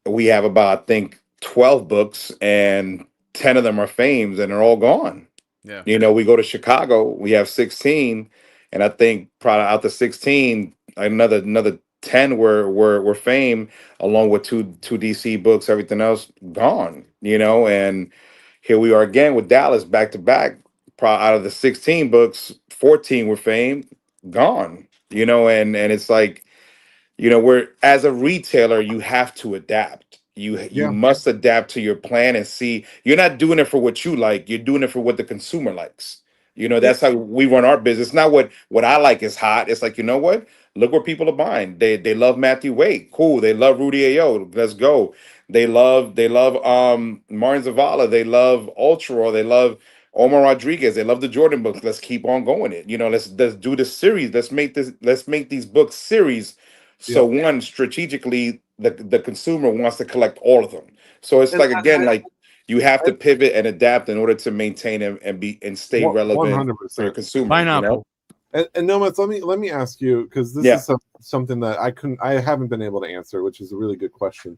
E: we have about, I think, 12 books, and 10 of them are fames, and they're all gone.
D: Yeah.
E: We go to Chicago, we have 16, and I think probably out the 16, another 10 were fame, along with two DC books, everything else gone, and here we are again with Dallas back to back. Out of the 16 books, 14 were fame, gone, and it's we're, as a retailer, you have to adapt. You must adapt to your plan and see. You're not doing it for what you like. You're doing it for what the consumer likes. That's how we run our business. Not what I like is hot. It's you know what? Look where people are buying. They love Matthew Wade. Cool. They love Rudy Ayo. Let's go. They love Martin Zavala. They love Ultra. They love Omar Rodriguez. They love the Jordan books. Let's keep on going it. Let's do the series. Let's make these books series. So one, strategically, the consumer wants to collect all of them. So it's you have to pivot and adapt in order to maintain and stay relevant
A: 100%.
E: for your consumer.
D: Pineapple.
A: And Nomads, let me ask you, because this is something that I haven't been able to answer, which is a really good question.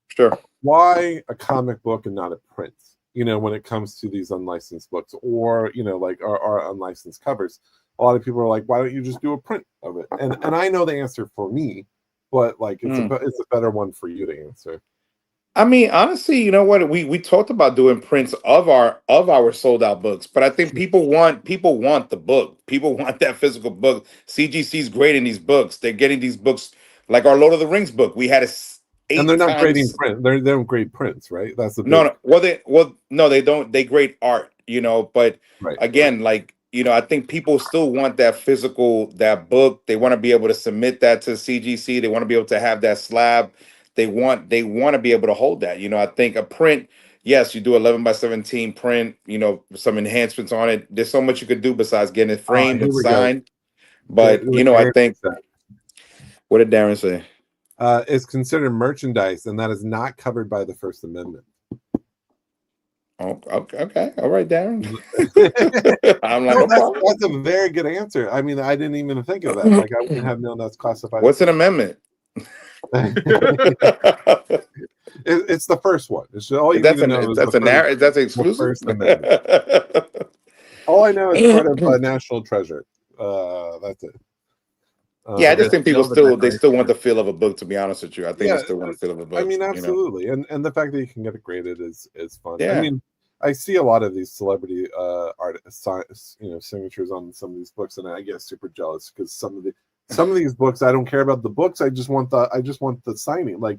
E: Sure.
A: Why a comic book and not a print? When it comes to these unlicensed books, or our unlicensed covers, a lot of people are like, why don't you just do a print of it? And I know the answer for me but like it's a better one for you to answer.
E: I mean, honestly, you know what? We talked about doing prints of our sold out books, but I think people want the book. People want that physical book. CGC's grading these books. They're getting these books like our Lord of the Rings book. We had
A: and they're not grading print. They don't grade prints, right? That's the
E: no. No, they don't. They grade art, you know. But again, like I think people still want that that book. They want to be able to submit that to CGC. They want to be able to have that slab. They want to be able to hold that. I think a print, yes, you do 11x17 print, some enhancements on it. There's so much you could do besides getting it framed and signed. But I think what did Darren say?
A: It's considered merchandise, and that is not covered by the First Amendment.
E: Oh, okay. All right, Darren. I'm like,
A: that's a very good answer. I mean, I didn't even think of that. Like, I wouldn't have known that's classified.
E: What's an amendment?
A: It's the first one. It's all you
E: that's
A: need to know.
E: That's an exclusive.
A: First Amendment. All I know is part of National Treasure. That's it.
E: Yeah, I just think people still want the feel of a book. To be honest with you, I think they still want the feel of a book.
A: I mean, absolutely, and the fact that you can get it graded is fun.
E: Yeah.
A: I mean, I see a lot of these celebrity artists, signatures on some of these books, and I get super jealous because some of these books I don't care about the books. I just want the signing. Like,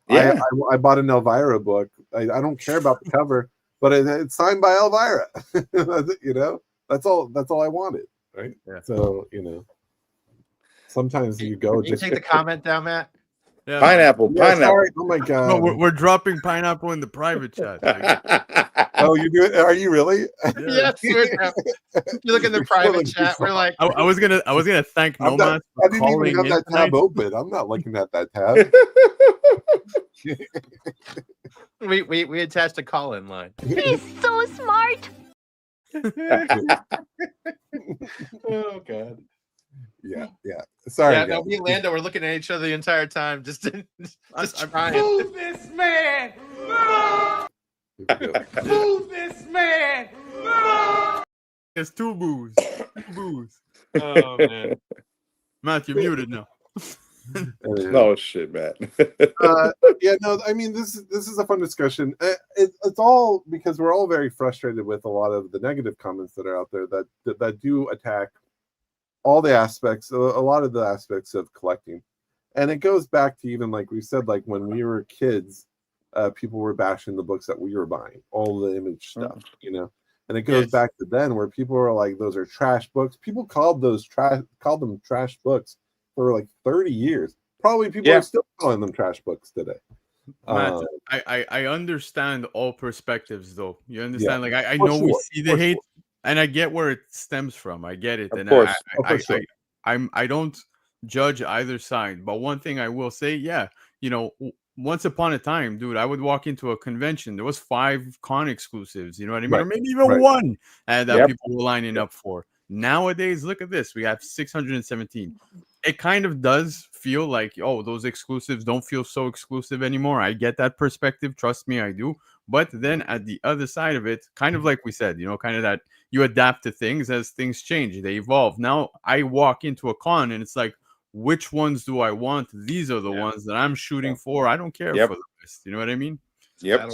A: I bought an Elvira book. I don't care about the cover, but it's signed by Elvira. That's all I wanted, right?
D: Yeah.
A: So sometimes you go.
F: Can you take the comment down, Matt?
D: Yeah,
E: pineapple.
A: Sorry. Oh my god!
D: No, we're dropping pineapple in the private chat.
A: Oh, you do it? Are you really?
F: Yes. You look in the private chat. We're like,
D: I was gonna thank Nomad for
A: I didn't
D: calling
A: even have that tab open. I'm not looking at that tab.
F: we attached a call-in line.
G: He's so smart.
F: Oh god.
A: Yeah. Sorry.
F: Yeah, no, me and Lando were looking at each other the entire time, just trying.
H: Move this man! Move this man!
D: It's two boos.
F: Oh man.
D: Matt, you're muted now.
E: No shit, Matt.
A: I mean, this is a fun discussion. It's all because we're all very frustrated with a lot of the negative comments that are out there that do attack all the aspects, a lot of the aspects of collecting. And it goes back to even like we said, like when we were kids, people were bashing the books that we were buying, all the image stuff, and it goes back to then where people were like, those are trash books. People called them trash books for like 30 years. Probably people are still calling them trash books today.
D: Matt, I understand all perspectives though. You understand? Like I know we see the hate. And I get where it stems from. I get it.
E: Of
D: and
E: course.
D: I don't judge either side. But one thing I will say, once upon a time, dude, I would walk into a convention. There was 5 con exclusives, you know what I mean?
A: Right.
D: Or maybe even one that people were lining
A: Yep.
D: up for. Nowadays, look at this. We have 617. It kind of does feel like, those exclusives don't feel so exclusive anymore. I get that perspective. Trust me, I do. But then at the other side of it, kind of like we said, kind of that you adapt to things as things change. They evolve. Now I walk into a con and it's like, which ones do I want? These are the ones that I'm shooting for. I don't care for the rest. You know what I mean?
E: Yep.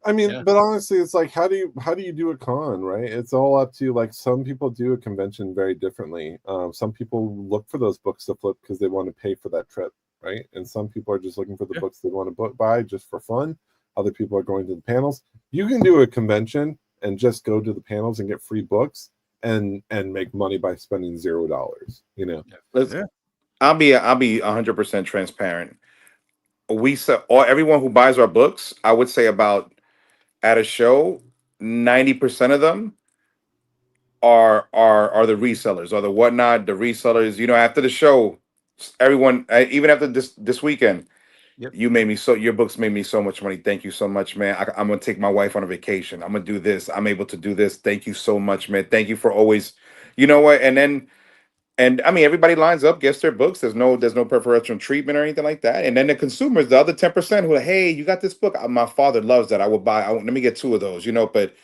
A: I mean, but honestly, it's like, how do you do a con, right? It's all up to, like, some people do a convention very differently. Some people look for those books to flip because they want to pay for that trip, right? And some people are just looking for the books they want to buy just for fun. Other people are going to the panels. You can do a convention and just go to the panels and get free books and make money by spending $0.
E: I'll be 100% transparent. We sell everyone who buys our books. I would say about at a show, 90% of them are the resellers or the whatnot. The resellers, after the show, everyone, even after this weekend. Yep. Your books made me so much money. Thank you so much, man. I'm going to take my wife on a vacation. I'm going to do this. I'm able to do this. Thank you so much, man. Thank you for always, you know what? And I mean, everybody lines up, gets their books. There's no preferential treatment or anything like that. And then the consumers, the other 10% who are, hey, you got this book. My father loves that. I would buy, let me get 2 of those, but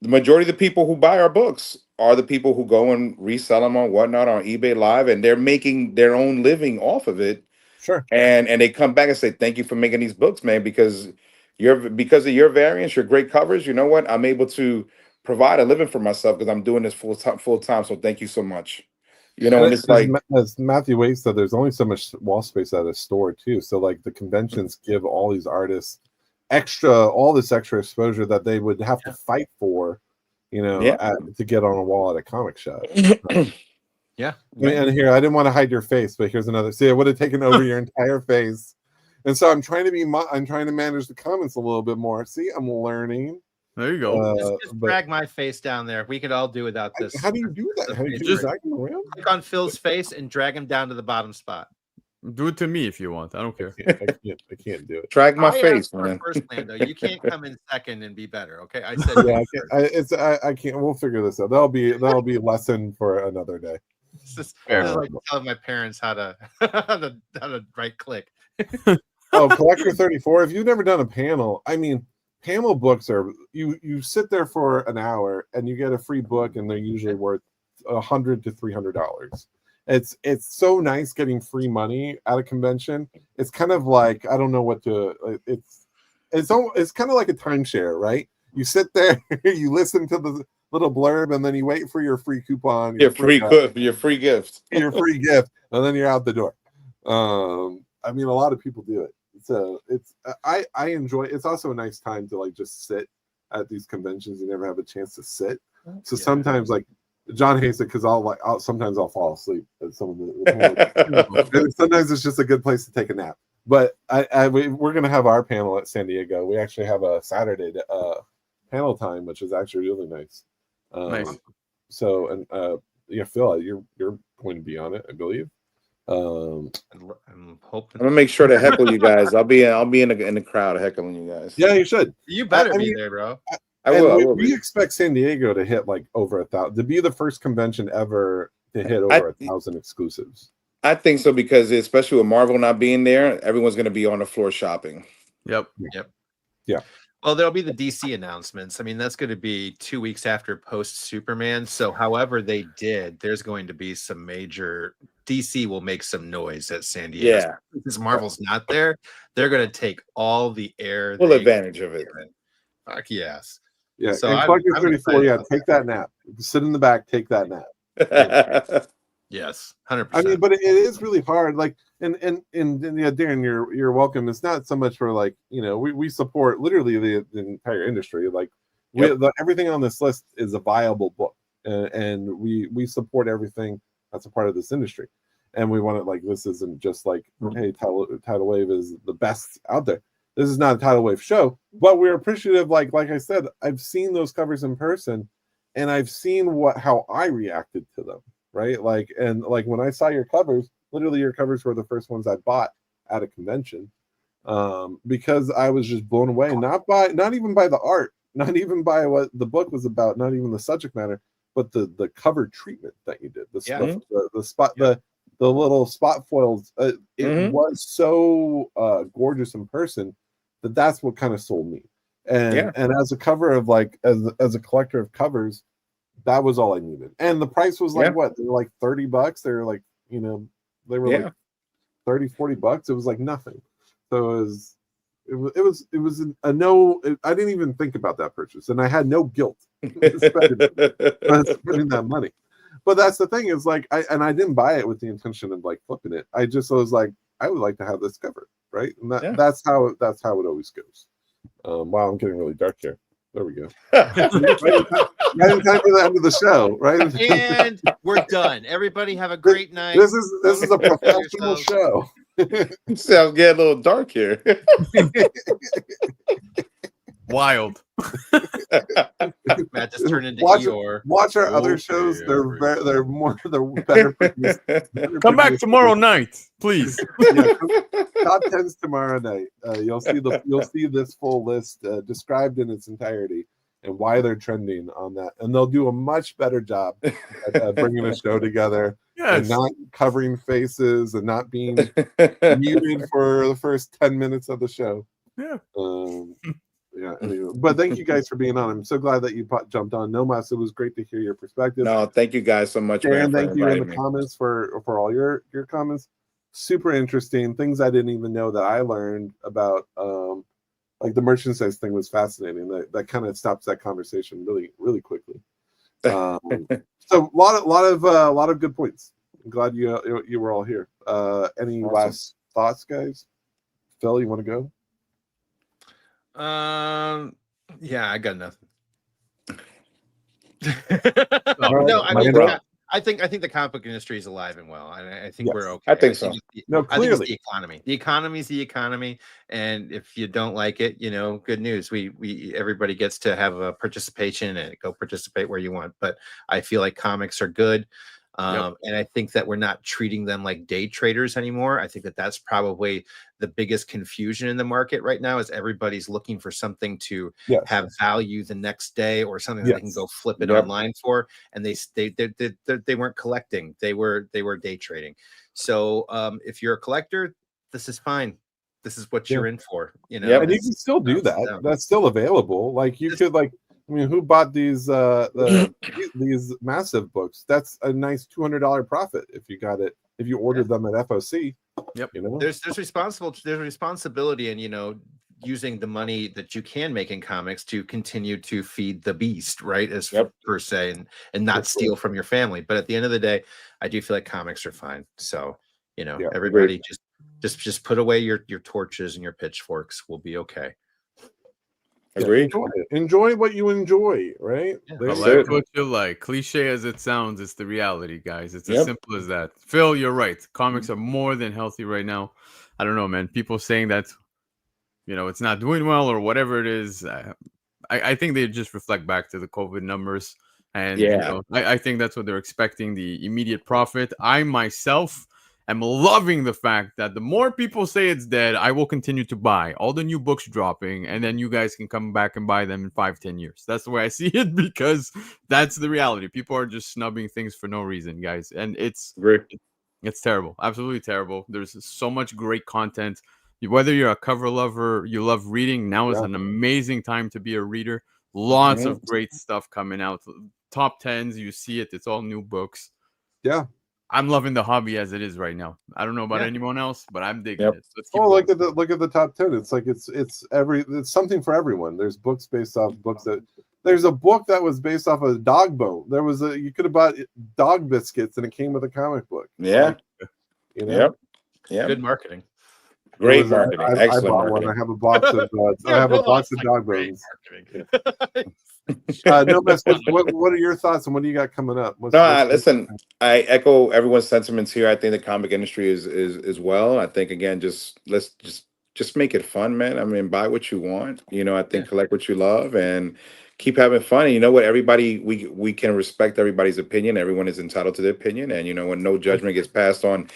E: the majority of the people who buy our books are the people who go and resell them on whatnot on eBay Live. And they're making their own living off of it.
A: Sure.
E: And they come back and say, thank you for making these books, man, because of your variants, your great covers, you know what? I'm able to provide a living for myself because I'm doing this full time. So thank you so much. You know, and it's like,
A: as Matthew Waite said, there's only so much wall space at a store too. So like the conventions give all these artists all this extra exposure that they would have to fight for, you know, to get on a wall at a comic shop.
F: Yeah.
A: And here, I didn't want to hide your face, but here's another. See, I would have taken over your entire face. And so I'm trying to manage the comments a little bit more. See, I'm learning.
D: There you go.
F: Just drag my face down there. We could all do without this.
A: How do you do that? How do you just drag him around?
F: Click on Phil's face and drag him down to the bottom spot.
D: Do it to me if you want. I don't care.
A: I can't do it.
E: Drag my face, man.
F: First, Lando. You can't come in second and be better. Okay, I said.
A: Yeah, I can't. We'll figure this out. That'll be a lesson for another day.
F: This is like telling my parents how to right click.
A: Oh, Collector 34. If you've never done a panel, I mean, panel books are you sit there for an hour and you get a free book, and they're usually worth $100 to $300. It's so nice getting free money at a convention. It's kind of like, I don't know what to. It's kind of like a timeshare, right? You sit there, you listen to the little blurb, and then you wait for your free coupon,
E: your free gift, your free gift,
A: and then you're out the door. I mean, a lot of people do it. So I enjoy. It's also a nice time to like just sit at these conventions. You never have a chance to sit. So sometimes, like John hates it because sometimes I'll fall asleep at some of the. Sometimes it's just a good place to take a nap. But we're gonna have our panel at San Diego. We actually have a Saturday panel time, which is actually really nice.
D: Nice.
A: So Phil, you're going to be on it, I believe.
F: I'm hoping.
E: I'm gonna make sure to heckle you guys. I'll be in the crowd heckling you guys.
A: Yeah, you should.
F: You better be there, bro.
E: I will.
A: We expect San Diego to hit like over 1,000 to be the first convention ever to hit over 1,000 exclusives.
E: I think so, because especially with Marvel not being there, everyone's gonna be on the floor shopping.
D: Yep.
A: Yeah.
F: Well, there'll be the DC announcements. I mean, that's going to be 2 weeks after post Superman. So, however they did, there's going to be some major. DC will make some noise at San Diego.
E: Yeah,
F: because Marvel's not there, they're going to take all the air.
E: Full advantage of it.
F: Fuck yes.
A: Yeah.
F: So
A: and Collector 34. Yeah, take that nap. Sit in the back. Take that nap.
F: Yes, 100%.
A: I mean, but it is really hard. Like, and yeah, Darren, you're welcome. It's not so much for like, you know, we support literally the entire industry. Like, everything on this list is a viable book, and we support everything that's a part of this industry. And we want it like, this isn't just like, hey, Tidal Wave is the best out there. This is not a Tidal Wave show, but we're appreciative. Like I said, I've seen those covers in person, and I've seen how I reacted to them. Right, like when I saw your covers, literally your covers were the first ones I bought at a convention, because I was just blown away. Not even by the art, not even by what the book was about, not even the subject matter, but the cover treatment that you did. The little spot foils. It was so gorgeous in person that's what kind of sold me. And as a cover of like as a collector of covers, that was all I needed. And the price was like what? They were like $30. They were like, you know, they were like $30-$40. It was like nothing. So it was a no. I didn't even think about that purchase, and I had no guilt spending that money. But that's the thing, is like I didn't buy it with the intention of like flipping it. I was like, I would like to have this cover, right? And that's how it always goes. Wow, I'm getting really dark here. There we go. Right in time for the end of the show, right?
F: And we're done. Everybody have a great night.
A: This is a professional show.
E: Sounds getting a little dark here.
D: Wild.
F: Matt just turned into Eeyore.
A: Watch our other shows. They're better produced.
D: Come back tomorrow night, please.
A: Top 10s tomorrow night. You'll see this full list described in its entirety and why they're trending on that. And they'll do a much better job at bringing a show together. And not covering faces and not being muted for the first 10 minutes of the show. Anyway. But thank you guys for being on. I'm so glad that you jumped on. Nomas, it was great to hear your perspective.
E: No, thank you guys so much.
A: And thank you in the comments for all your comments. super interesting things I didn't even know that I learned about. Like the merchandise thing was fascinating. That kind of stops that conversation really, really quickly. So a lot of good points. I'm glad you were all here. Any
E: Awesome.
A: last thoughts, guys? Phil, you want to go?
F: Yeah, I got nothing.
A: No,
F: I think the comic book industry is alive and well, and I think we're okay.
E: I think so.
A: No, clearly,
F: I think it's the economy. The economy is the economy, and if you don't like it, good news. Everybody gets to have a participation and go participate where you want. But I feel like comics are good. And I think that we're not treating them like day traders anymore. I think that that's probably the biggest confusion in the market right now is everybody's looking for something to have value the next day or something that they can go flip it online for. And they weren't collecting. They were day trading. So if you're a collector, this is fine. This is what you're in for. And you
A: can still do that. That's still available. Like you could I mean, who bought these these massive books? That's a nice $200 profit if you got it, if you ordered them at FOC.
D: Yep.
F: There's responsibility in using the money that you can make in comics to continue to feed the beast, right? Per se, and not steal from your family. But at the end of the day, I do feel like comics are fine. So everybody just put away your torches and your pitchforks. We'll be okay.
E: Agree.
A: Enjoy what you enjoy, right?
D: Like what you like. Cliche as it sounds, it's the reality, guys. It's as simple as that. Phil, you're right. Comics are more than healthy right now. I don't know, man. People saying that, it's not doing well or whatever it is. I think they just reflect back to the COVID numbers. And I think that's what they're expecting, the immediate profit. I myself am loving the fact that the more people say it's dead, I will continue to buy all the new books dropping, and then you guys can come back and buy them in 5-10 years. That's the way I see it, because that's the reality. People are just snubbing things for no reason, guys, and it's terrible, absolutely terrible. There's so much great content. Whether you're a cover lover, you love reading, now is an amazing time to be a reader. Lots of great stuff coming out. Top 10s, you see it. It's all new books.
A: Yeah.
D: I'm loving the hobby as it is right now. I don't know about anyone else, but I'm digging it.
A: Look at the top 10. It's like it's something for everyone. There's books based off books there's a book that was based off of dog bone. You could have bought dog biscuits and it came with a comic book.
E: Yeah.
F: Good marketing.
E: Great marketing. Excellent
A: I bought
E: marketing.
A: one. I have a box of dog bones. No, what are your thoughts and what do you got coming up?
E: Listen, I echo everyone's sentiments here. I think the comic industry is well. I think again, let's make it fun, man. I mean, buy what you want. I think collect what you love and keep having fun. And you know what? Everybody, we can respect everybody's opinion. Everyone is entitled to their opinion, and when no judgment gets passed on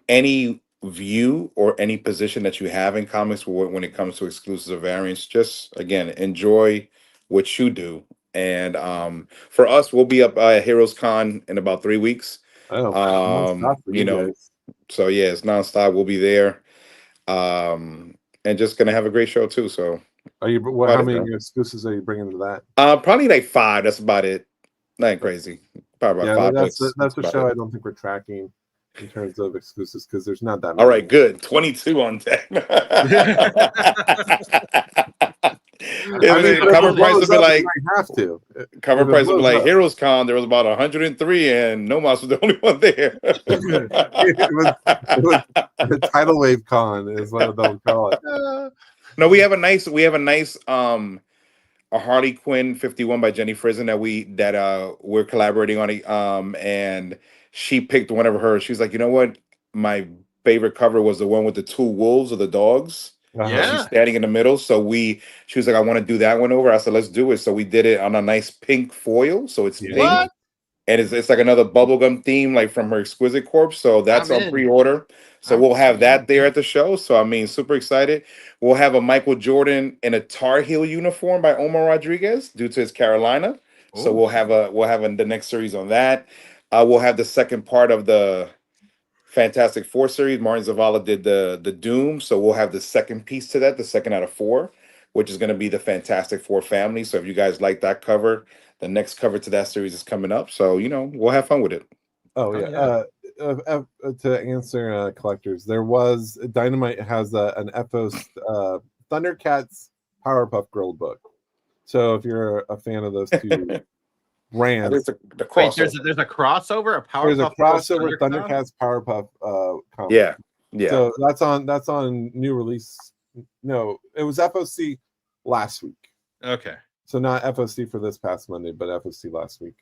E: any view or any position that you have in comics when it comes to exclusives or variants. Just again, enjoy what you do. And for us, we'll be up at Heroes Con in about 3 weeks.
A: So
E: it's nonstop. We'll be there. And just gonna have a great show too. So
A: how many exclusives are you bringing to that?
E: Probably like 5. That's about it. Nothing crazy. Probably about 5.
A: That's a show I don't think we're tracking in terms of exclusives because there's not that many.
E: All right, good. 22 on deck. Cover price would be like cover price would be like Heroes Con. There was about 103, and Nomos was the only one there.
A: it was the Tidal Wave Con is what they'll call it.
E: No, we have a nice a Harley Quinn 51 by Jenny Frizen that we're collaborating on, and she picked one of hers. She was like, you know what? My favorite cover was the one with the 2 wolves or the dogs. She's standing in the middle. So she was like, I want to do that one over. I said, let's do it. So we did it on a nice pink foil. So it's pink. And it's like another bubblegum theme, like from her Exquisite Corpse. So that's on pre-order. So we'll have that there at the show. So I mean, super excited. We'll have a Michael Jordan in a Tar Heel uniform by Omar Rodriguez due to his Carolina. So we'll have the next series on that. We'll have the second part of the Fantastic Four series. Martin Zavala did the Doom, so we'll have the second piece to that, the second out of 4, which is going to be the Fantastic Four family. So if you guys like that cover, the next cover to that series is coming up. So we'll have fun with it.
A: to answer collectors, there was Dynamite has an FO Thundercats Powerpuff Girl book. So if you're a fan of those two brands,
E: There's the
C: Wait,
E: crossover.
C: there's a crossover, a
A: there's a
C: Powerpuff Girls
A: crossover
C: Thundercats?
A: Thundercats Powerpuff comic.
E: Yeah, yeah.
A: So that's on new release. No, it was FOC last week.
C: Okay.
A: So not FOC for this past Monday, but FOC last week.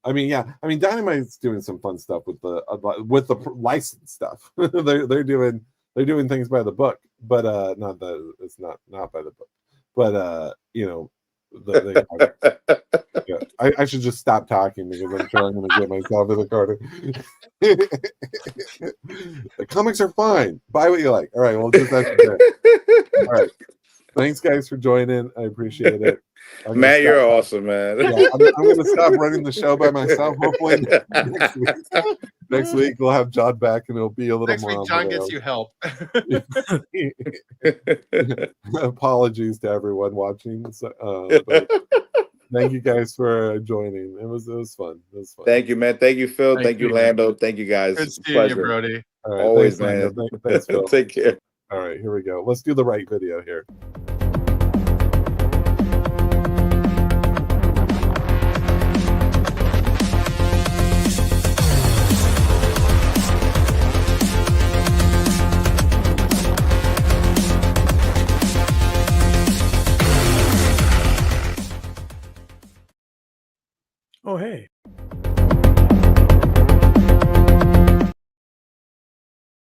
A: I mean, Dynamite's doing some fun stuff with the licensed stuff. they're doing things by the book, but not that it's not by the book, but yeah. I should just stop talking because I'm sure I'm going to get myself in the corner. The comics are fine. Buy what you like. All right, well, just that's it. All right. Thanks, guys, for joining. I appreciate it.
E: Matt, you're awesome, man.
A: Yeah, I'm going to stop running the show by myself. Hopefully, next week we'll have John back, and it'll be a little
C: Next
A: more.
C: week, John gets you help.
A: Apologies to everyone watching. But thank you guys for joining. It was fun. It was fun.
E: Thank you, man. Thank you, Phil. Thank you, Lando. Thank you, guys.
C: Good
E: It's a
C: seeing you,
E: pleasure.
C: Brody.
A: All right,
E: Always,
A: thanks,
E: man.
A: Thanks, Phil.
E: Take care.
A: All right, here we go. Let's do the right video here.